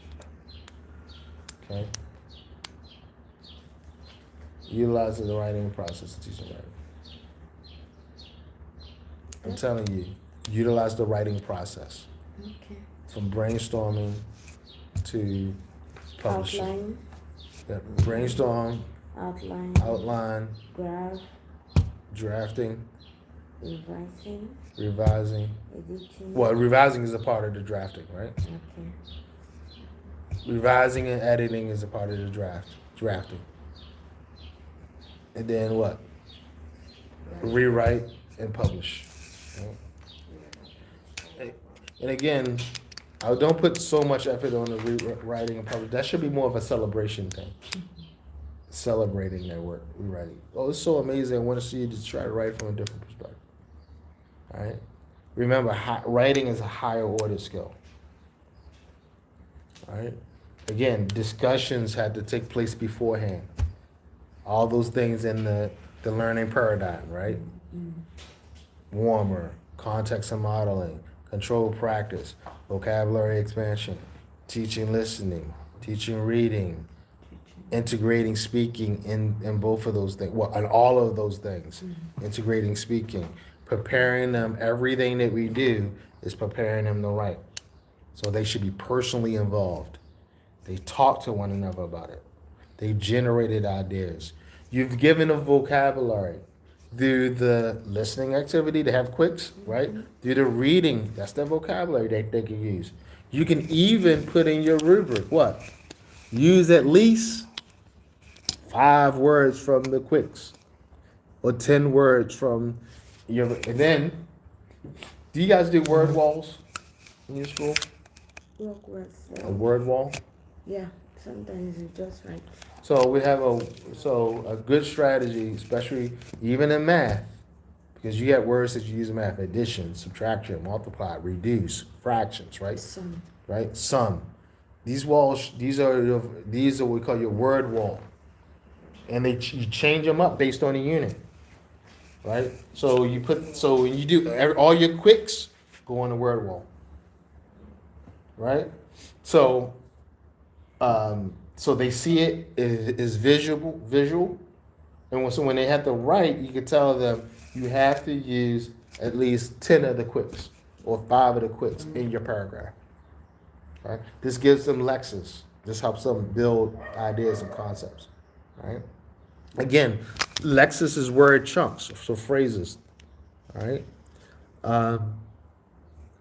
Okay. Utilize the writing process in teaching writing. I'm telling you, utilize the writing process. Okay. From brainstorming to publishing. Outline. Yeah, brainstorm. Outline. Graph. Drafting. Revising. Editing. Well, revising is a part of the drafting, right? Okay. Revising and editing is a part of the drafting. And then what? Rewrite and publish. Right? And again, I don't put so much effort on the rewriting and publish. That should be more of a celebration thing. Celebrating their work, rewriting. Oh, it's so amazing. I want to see you just try to write from a different perspective. All right? Remember, writing is a higher order skill. All right? Again, discussions had to take place beforehand. All those things in the learning paradigm, right? Warmer, context and modeling, controlled practice, vocabulary expansion, teaching listening, teaching reading, integrating speaking in both of those things, well, in all of those things, integrating speaking, preparing them, everything that we do is preparing them to write. So they should be personally involved. They talk to one another about it. They generated ideas. You've given a vocabulary through the listening activity to have quicks, right? Through the reading, that's the vocabulary they can use. You can even put in your rubric, what? Use at least 5 words from the quicks or 10 words from your, and then, do you guys do word walls in your school? Work words. A word wall? Yeah, sometimes you just write. So we have a good strategy, especially even in math, because you got words that you use in math: addition, subtraction, multiply, reduce, fractions, right? Some. Right? Sum. These walls, these are what we call your word wall, and you change them up based on the unit, right? So when you do all your quicks, go on the word wall, right? So they see it is visual, and so when they have to write, you can tell them you have to use at least 10 of the quicks or 5 of the quicks in your paragraph. Right? This gives them lexis. This helps them build ideas and concepts. Right? Again, lexis is word chunks, so phrases. All right.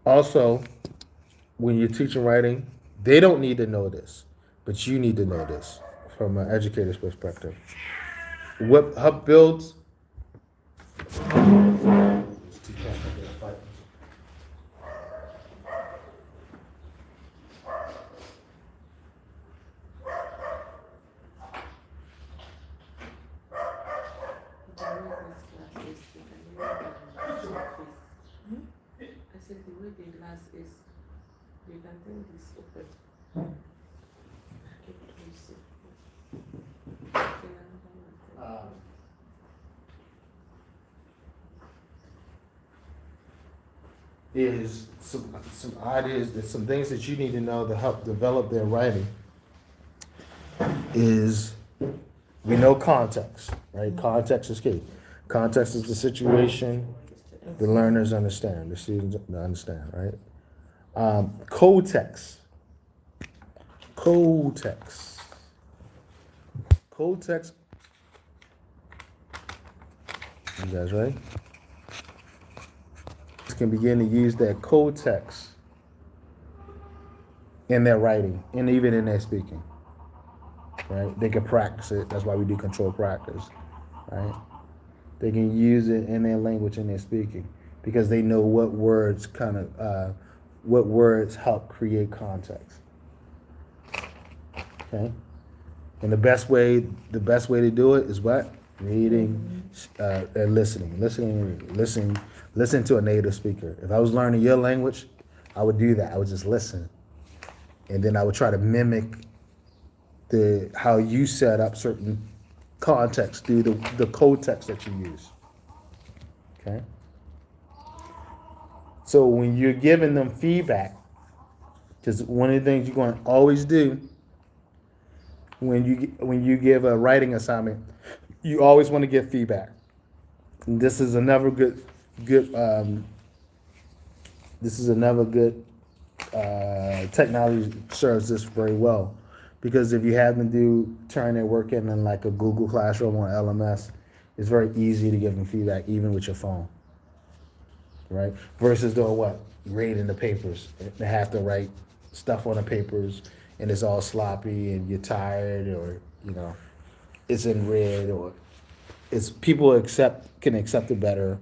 Also, when you're teaching writing, they don't need to know this, but you need to know this from an educator's perspective. What help builds. I said the way the glass is, you can think this open. Is some ideas, there's some things that you need to know to help develop their writing. Is we know context, right? Context is key. Context is the situation the learners understand, the students understand, right? Codetext. Codetext. Codetext. You guys ready? Can begin to use that codetext in their writing and even in their speaking. Right? They can practice it. That's why we do controlled practice. Right? They can use it in their language and their speaking because they know what words what words help create context. Okay? And the best way to do it is what? Reading and listening. Listen to a native speaker. If I was learning your language, I would do that. I would just listen. And then I would try to mimic how you set up certain context through the code text that you use. Okay? So when you're giving them feedback, because one of the things you're going to always do when you give a writing assignment, you always want to give feedback. And this is another good technology serves this very well, because if you have them turn their work in like a Google Classroom or LMS, it's very easy to give them feedback even with your phone, right? Versus doing what? Grading the papers. They have to write stuff on the papers and it's all sloppy and you're tired, or it's in red, or it's people can accept it better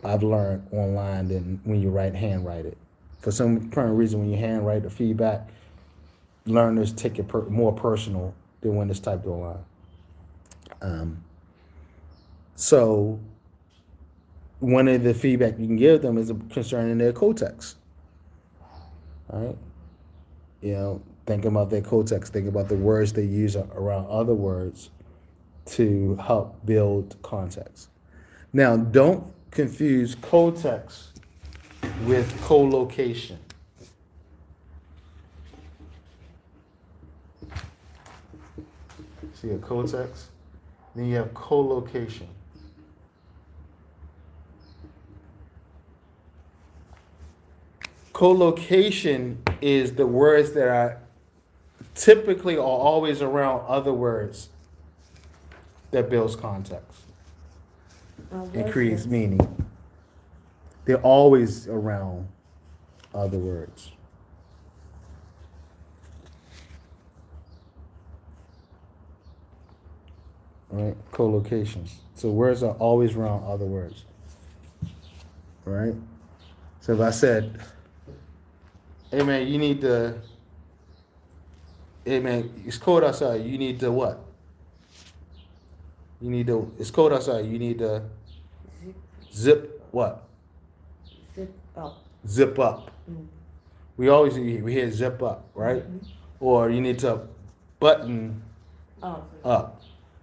I've learned online than when you handwrite it. For some current reason, when you handwrite the feedback, learners take it more personal than when it's typed online. So one of the feedback you can give them is concerning their codex. All right. Think about their codex. Think about the words they use around other words to help build context. Now, don't confuse codex with collocation. See a codex? Then you have collocation. Collocation is the words that are typically or always around other words that builds context and creates meaning. They're always around other words. All right, collocations. So words are always around other words. All right. So if I said, "Hey man, you need to," "Hey man, it's cold outside. You need to what? You need to. It's cold outside. You need to zip what? Zip up. Zip up." We hear zip up, right? Or you need to button up.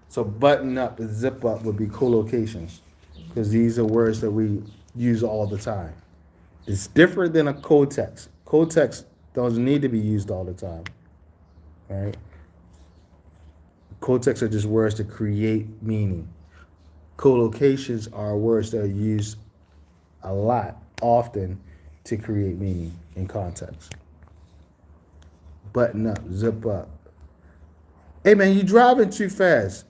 So button up and zip up would be collocations, because these are words that we use all the time. It's different than a codex. Codex doesn't need to be used all the time, right? Codex are just words to create meaning. Collocations are words that are used a lot, often, to create meaning in context. Button up, zip up. Hey man, you driving too fast.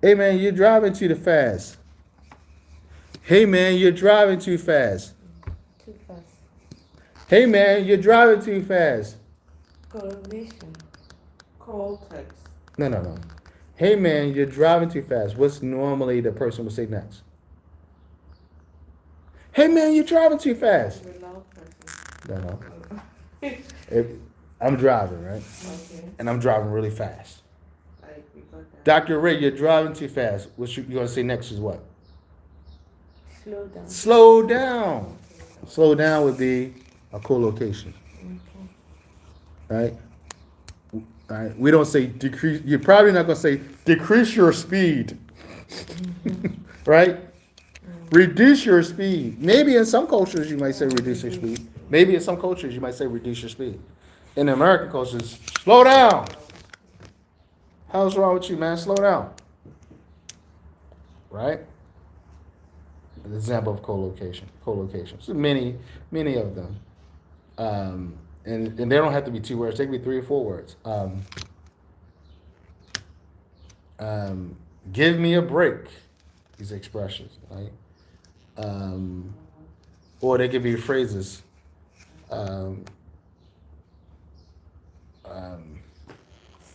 Hey man, you're driving too fast. Hey man, you're driving too fast. Too fast. Hey man, you're driving too fast. Correlation. Context. No. Hey man, you're driving too fast. What's normally the person would say next? Hey man, you're driving too fast. The loud person. No. I'm driving, right? Okay. And I'm driving really fast. We got that. Dr. Ray, you're driving too fast. What you gonna say next is what? Slow down. Slow down. Slow down would be a collocation. Right? Right? We don't say decrease. You're probably not gonna say decrease your speed. Right? Reduce your speed. Maybe in some cultures you might say reduce your speed. Maybe in some cultures you might say reduce your speed. In American cultures, slow down. How's wrong with you, man? Slow down. Right? An example of collocation. Collocations. Many of them. And they don't have to be 2 words. They can be 3 or 4 words. Give me a break. These expressions, right? Or they could be phrases.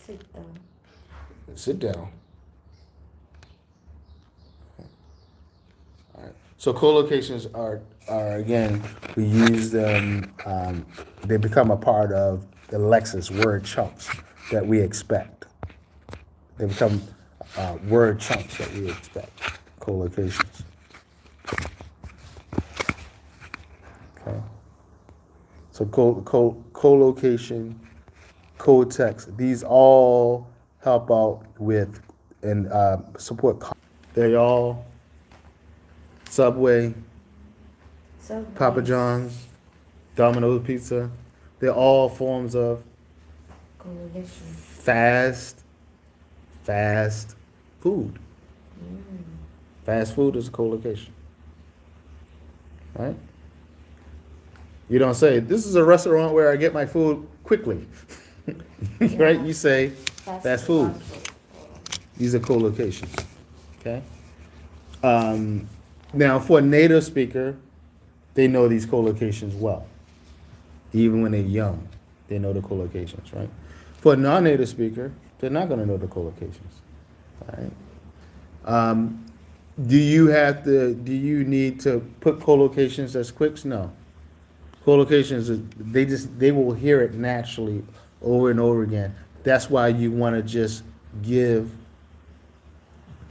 Sit down. Sit down. All right. So collocations are again, we use them. They become a part of the Lexis word chunks that we expect. They become word chunks that we expect. Collocations. Okay. So collocation, code text. These all help out with and support. They're all Subway, Papa John's, Domino's Pizza. They're all forms of Correlation. fast food. Fast food is a collocation. Right? You don't say, this is a restaurant where I get my food quickly. Right? You say fast food. These are collocations. Okay? Now, for a native speaker, they know these collocations well. Even when they're young, they know the collocations, right? For a non-native speaker, they're not going to know the collocations. All right? Do you need to put co-locations as quicks? No. Co-locations, they will hear it naturally over and over again. That's why you want to just give,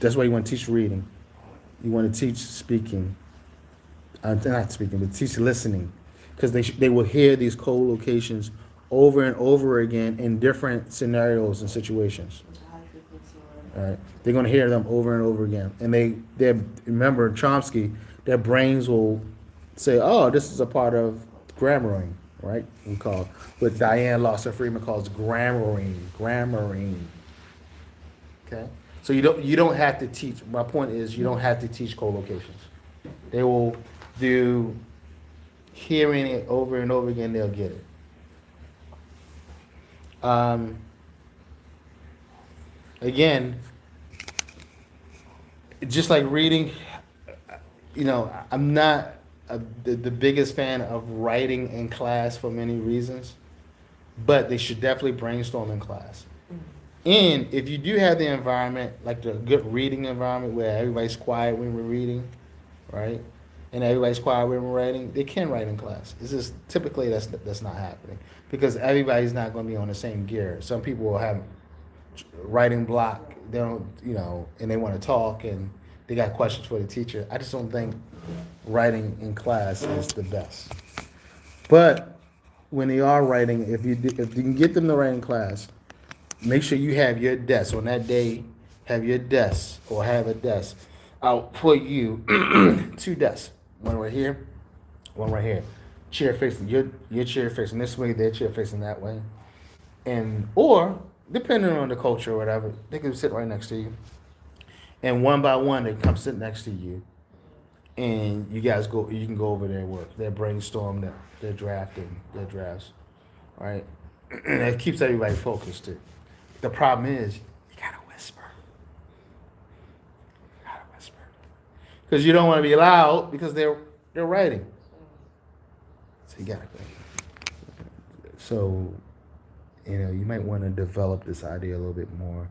that's why you want to teach reading. You want to teach speaking. Not speaking, but teach listening. Because they will hear these co-locations over and over again in different scenarios and situations. All right, they're going to hear them over and over again, and they remember Chomsky. Their brains will say, "Oh, this is a part of grammaring," right? We call what Diane Lawson Freeman calls grammaring. Okay, so you don't have to teach. My point is, you don't have to teach co-locations. They will do hearing it over and over again. They'll get it. Again, just like reading, I'm not the biggest fan of writing in class for many reasons, but they should definitely brainstorm in class. And if you do have the environment, like the good reading environment where everybody's quiet when we're reading, right? And everybody's quiet when we're writing, they can write in class. It's just typically that's not happening because everybody's not going to be on the same gear. Some people will have writing block, they don't, and they want to talk and they got questions for the teacher. I just don't think writing in class is the best. But when they are writing, if you can get them to write in class, make sure you have your desk on that day. Have your desk or have a desk out for you. 2 desks, one right here, one right here. Chair facing your chair facing this way, their chair facing that way, and or depending on the culture or whatever, they can sit right next to you. And one by one, they come sit next to you, and you guys go. You can go over their work, their brainstorm, their drafting, their drafts, right? And it keeps everybody focused too. The problem is you gotta whisper. You gotta whisper because you don't want to be loud because they're writing. So you gotta go. So you might want to develop this idea a little bit more.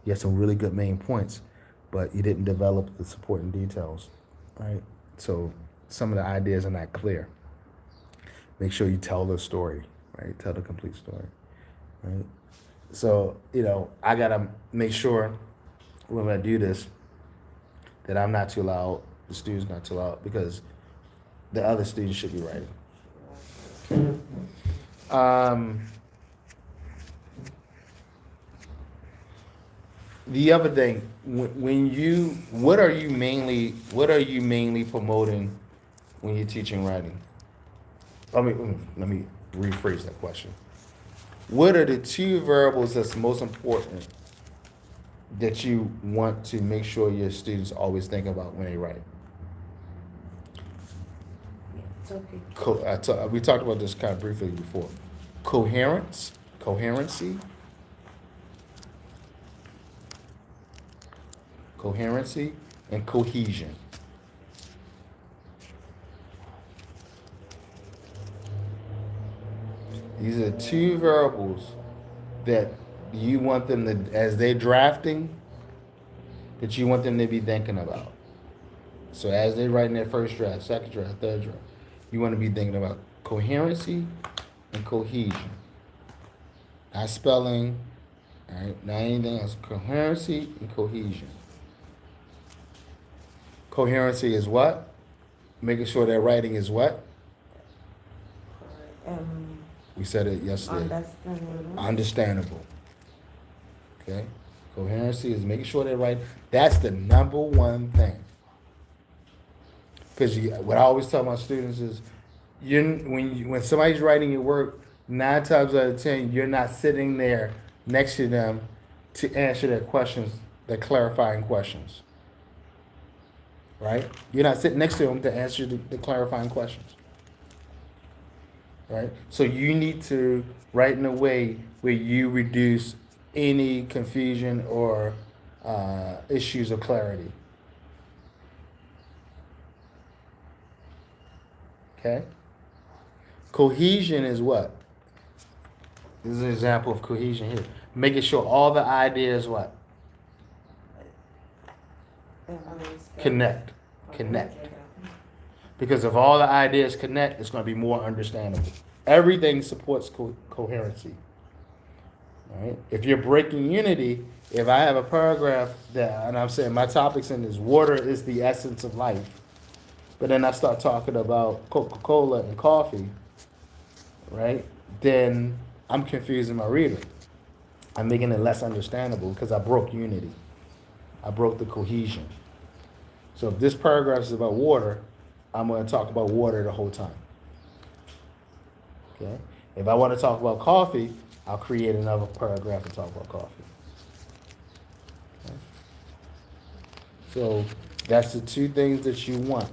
You have some really good main points, but you didn't develop the supporting details, right? So some of the ideas are not clear. Make sure you tell the story, right? Tell the complete story, right? So, I gotta make sure when I do this that I'm not too loud, the student's not too loud, because the other students should be writing. The other thing, what are you mainly promoting when you're teaching writing? Let me rephrase that question. What are the 2 variables that's most important that you want to make sure your students always think about when they write? Topic. We talked about this kind of briefly before. Coherency, and cohesion. These are 2 variables that you want them to, as they're drafting, that you want them to be thinking about. So as they're writing their first draft, second draft, third draft, you want to be thinking about coherency and cohesion. Not spelling, all right, not anything else. Coherency and cohesion. Coherency is what? Making sure their writing is what? We said it yesterday. Understandable. Okay? Coherency is making sure they're right. That's the number one thing. Because what I always tell my students is, when somebody's writing your work, 9 times out of 10, you're not sitting there next to them to answer their questions, their clarifying questions. Right? You're not sitting next to them to answer the clarifying questions. Right? So you need to write in a way where you reduce any confusion or issues of clarity. Okay? Cohesion is what? This is an example of cohesion here. Making sure all the ideas what? Connect. Connect. Because if all the ideas connect, it's going to be more understandable. Everything supports coherency. All right? If you're breaking unity, if I have a paragraph that, and I'm saying my topics in is water is the essence of life, but then I start talking about Coca-Cola and coffee, right? Then I'm confusing my reader. I'm making it less understandable because I broke unity. I broke the cohesion. So if this paragraph is about water, I'm going to talk about water the whole time. Okay? If I want to talk about coffee, I'll create another paragraph to talk about coffee. Okay? So that's the two things that you want.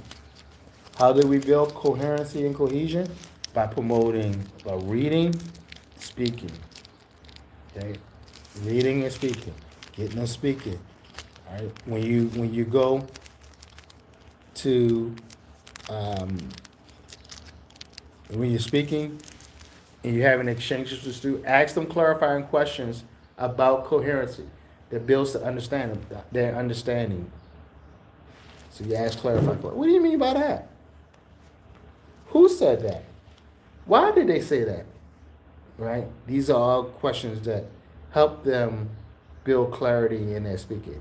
How do we build coherency and cohesion? By promoting, by reading, speaking. Okay? Reading and speaking. Getting them speaking. All right? When you go to when you're speaking and you're having exchanges with students, ask them clarifying questions about coherency that builds their understanding. So you ask clarifying questions. What do you mean by that? Who said that? Why did they say that? Right? These are all questions that help them build clarity in their speaking.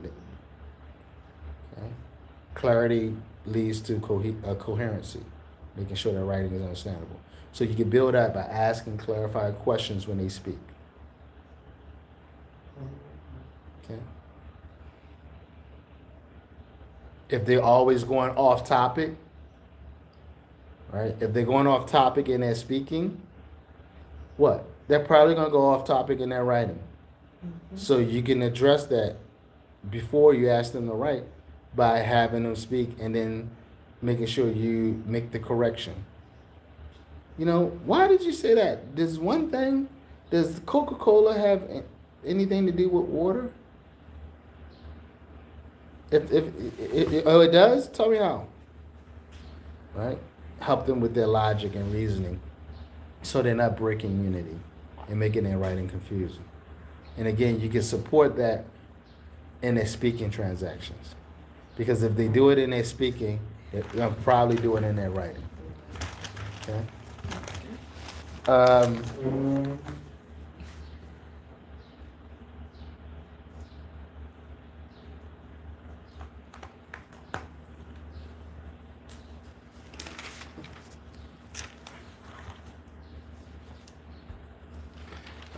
Okay? Clarity leads to coherency, making sure that writing is understandable. So you can build that by asking clarifying questions when they speak. Okay. If they're always going off topic, right? If they're going off topic in their speaking, what? They're probably going to go off topic in their writing. Mm-hmm. So you can address that before you ask them to write by having them speak and then making sure you make the correction. You know, why did you say that? Does Coca-Cola have anything to do with water? If it does, tell me how. Right? Help them with their logic and reasoning so they're not breaking unity and making their writing confusing. And again, you can support that in their speaking transactions. Because if they do it in their speaking, they're going to probably do it in their writing. Okay?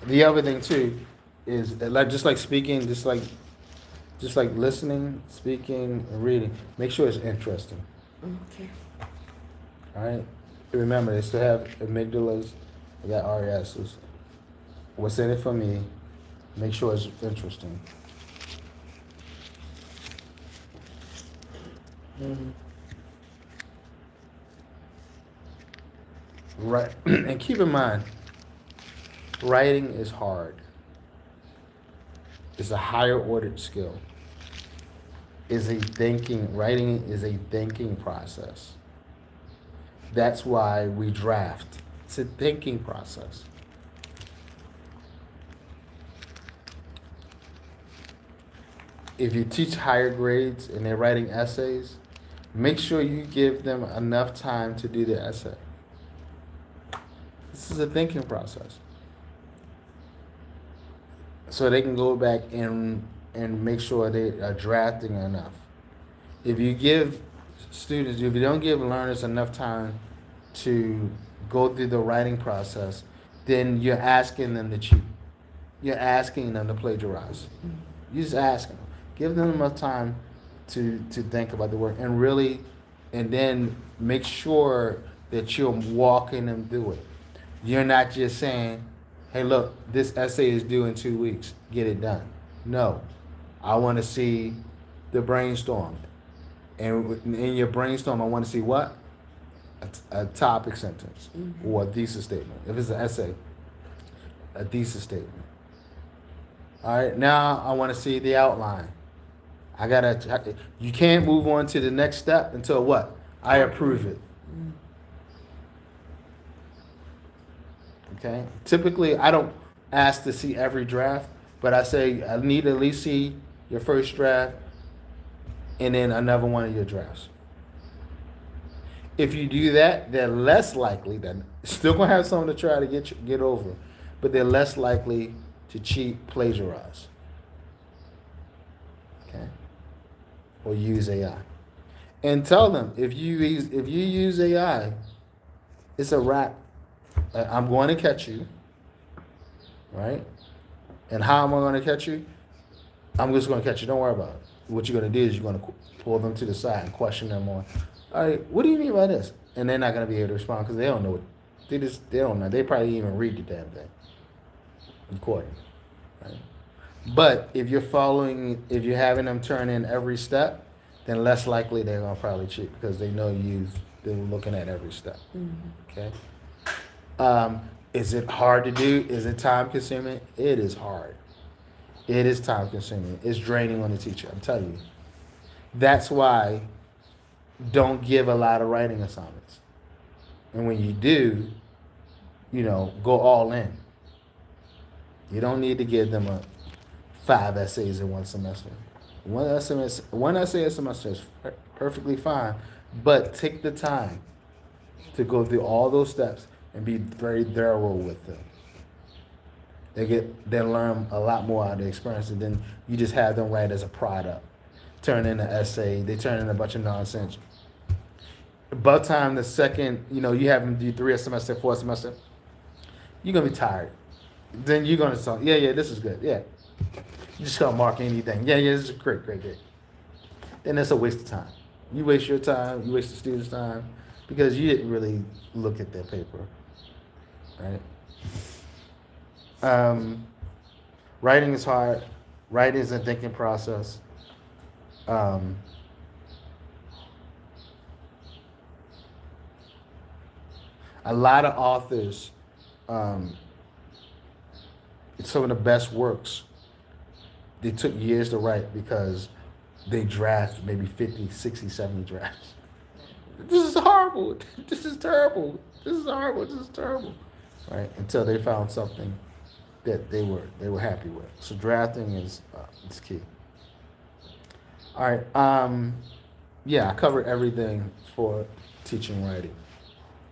The other thing too is just like speaking, just like listening, speaking, and reading. Make sure it's interesting. Okay. All right. Remember, they still have amygdalas. They got RESs. What's in it for me? Make sure it's interesting. Mm-hmm. Right. And keep in mind, writing is hard. It's a higher ordered skill. Writing is a thinking process. That's why we draft. It's a thinking process. If you teach higher grades and they're writing essays, make sure you give them enough time to do the essay. This is a thinking process. So they can go back and make sure they are drafting enough. If you don't give learners enough time to go through the writing process, then you're asking them to cheat. You're asking them to plagiarize. You're just asking them. Give them enough time to think about the work and then make sure that you're walking them through it. You're not just saying, hey, look, this essay is due in 2 weeks. Get it done. No. I want to see the brainstorm. And in your brainstorm, I want to see what? A topic sentence or a thesis statement. If it's an essay, a thesis statement. All right, now I want to see the outline. You can't move on to the next step until what? I approve it. Okay? Typically, I don't ask to see every draft, but I say I need to at least see your first draft and then another one of your drafts. If you do that, they're less likely. They're still gonna have something to try to get over, but they're less likely to cheat, plagiarize, okay, or use AI. And tell them if you use AI, it's a wrap. I'm going to catch you, right? And how am I going to catch you? I'm just going to catch you. Don't worry about it. What you're going to do is you're going to pull them to the side and question them on, all right, what do you mean by this? And they're not going to be able to respond because they don't know what they don't know. They probably didn't even read the damn thing. Recording, right? But if if you're having them turn in every step, then less likely they're gonna probably cheat because they know they're looking at every step. Okay. Is it hard to do? Is it time consuming? It is hard. It is time consuming. It's draining on the teacher. I'm telling you. That's why don't give a lot of writing assignments. And when you do, go all in. You don't need to give them 5 essays in one semester. One essay a semester is perfectly fine, but take the time to go through all those steps and be very thorough with them. They learn a lot more out of the experience, and then you just have them write as a product, turn in an essay, they turn in a bunch of nonsense. By the time the second, you have them do 3 a semester, 4 a semester, you're gonna be tired. Then you're gonna say, yeah, this is good, yeah. You just gonna mark anything. Yeah, this is great. Then that's a waste of time. You waste your time, you waste the student's time because you didn't really look at their paper, right? Writing is hard. Writing is a thinking process. A lot of authors, some of the best works, they took years to write because they draft maybe 50, 60, 70 drafts. This is horrible. This is terrible. This is horrible. This is terrible. Right? Until they found something that they were happy with. So drafting is key. All right. Yeah, I covered everything for teaching writing.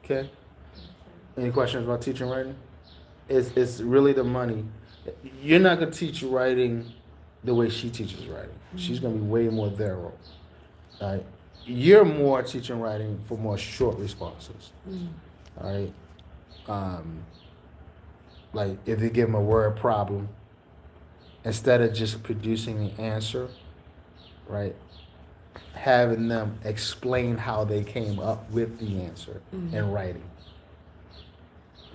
Okay. Any questions about teaching writing? It's really the money. You're not gonna teach writing the way she teaches writing. She's gonna be way more thorough. Right? You're more teaching writing for more short responses. All right. Like if you give them a word problem, instead of just producing the answer, right? Having them explain how they came up with the answer in writing.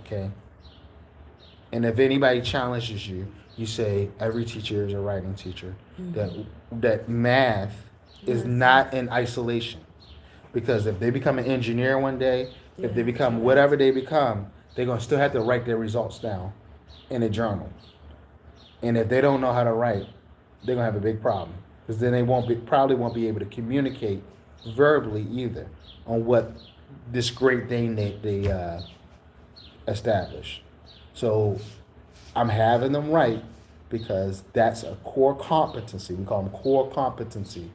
Okay. And if anybody challenges you, you say every teacher is a writing teacher. That math is not in isolation, because if they become an engineer one day, if they become whatever they become, they're gonna still have to write their results down in a journal. And if they don't know how to write, they're gonna have a big problem, because then they probably won't be able to communicate verbally either on what this great thing they established. So I'm having them write because that's a core competency. We call them core competency.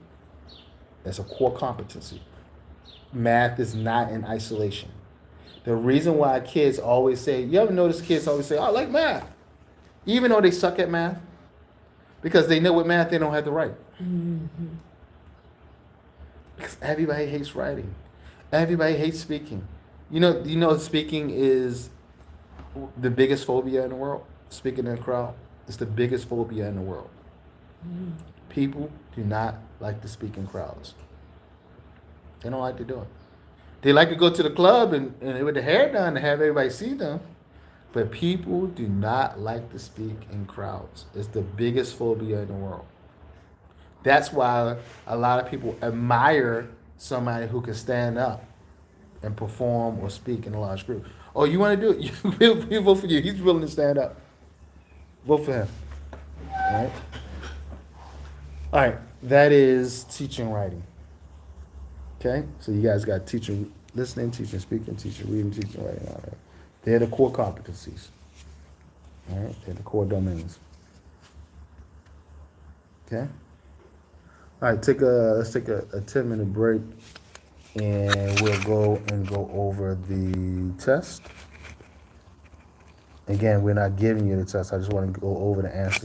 That's a core competency. Math is not in isolation. The reason why kids always say, you ever notice kids always say, I like math, even though they suck at math? Because they know with math they don't have to write. Because everybody hates writing. Everybody hates speaking. You know speaking is the biggest phobia in the world. Speaking in a crowd. It's the biggest phobia in the world. People do not like to speak in crowds. They don't like to do it. They like to go to the club and with their hair done and have everybody see them. But people do not like to speak in crowds. It's the biggest phobia in the world. That's why a lot of people admire somebody who can stand up and perform or speak in a large group. Oh, you want to do it? You vote for you. He's willing to stand up. Vote for him. All right? All right. That is teaching writing. Okay? So you guys got teaching, listening, teaching, speaking, teaching, reading, teaching, writing. All right. They're the core competencies. All right? They're the core domains. Okay? All right, let's take a 10-minute break, and we'll go over the test. Again, we're not giving you the test. I just want to go over the answers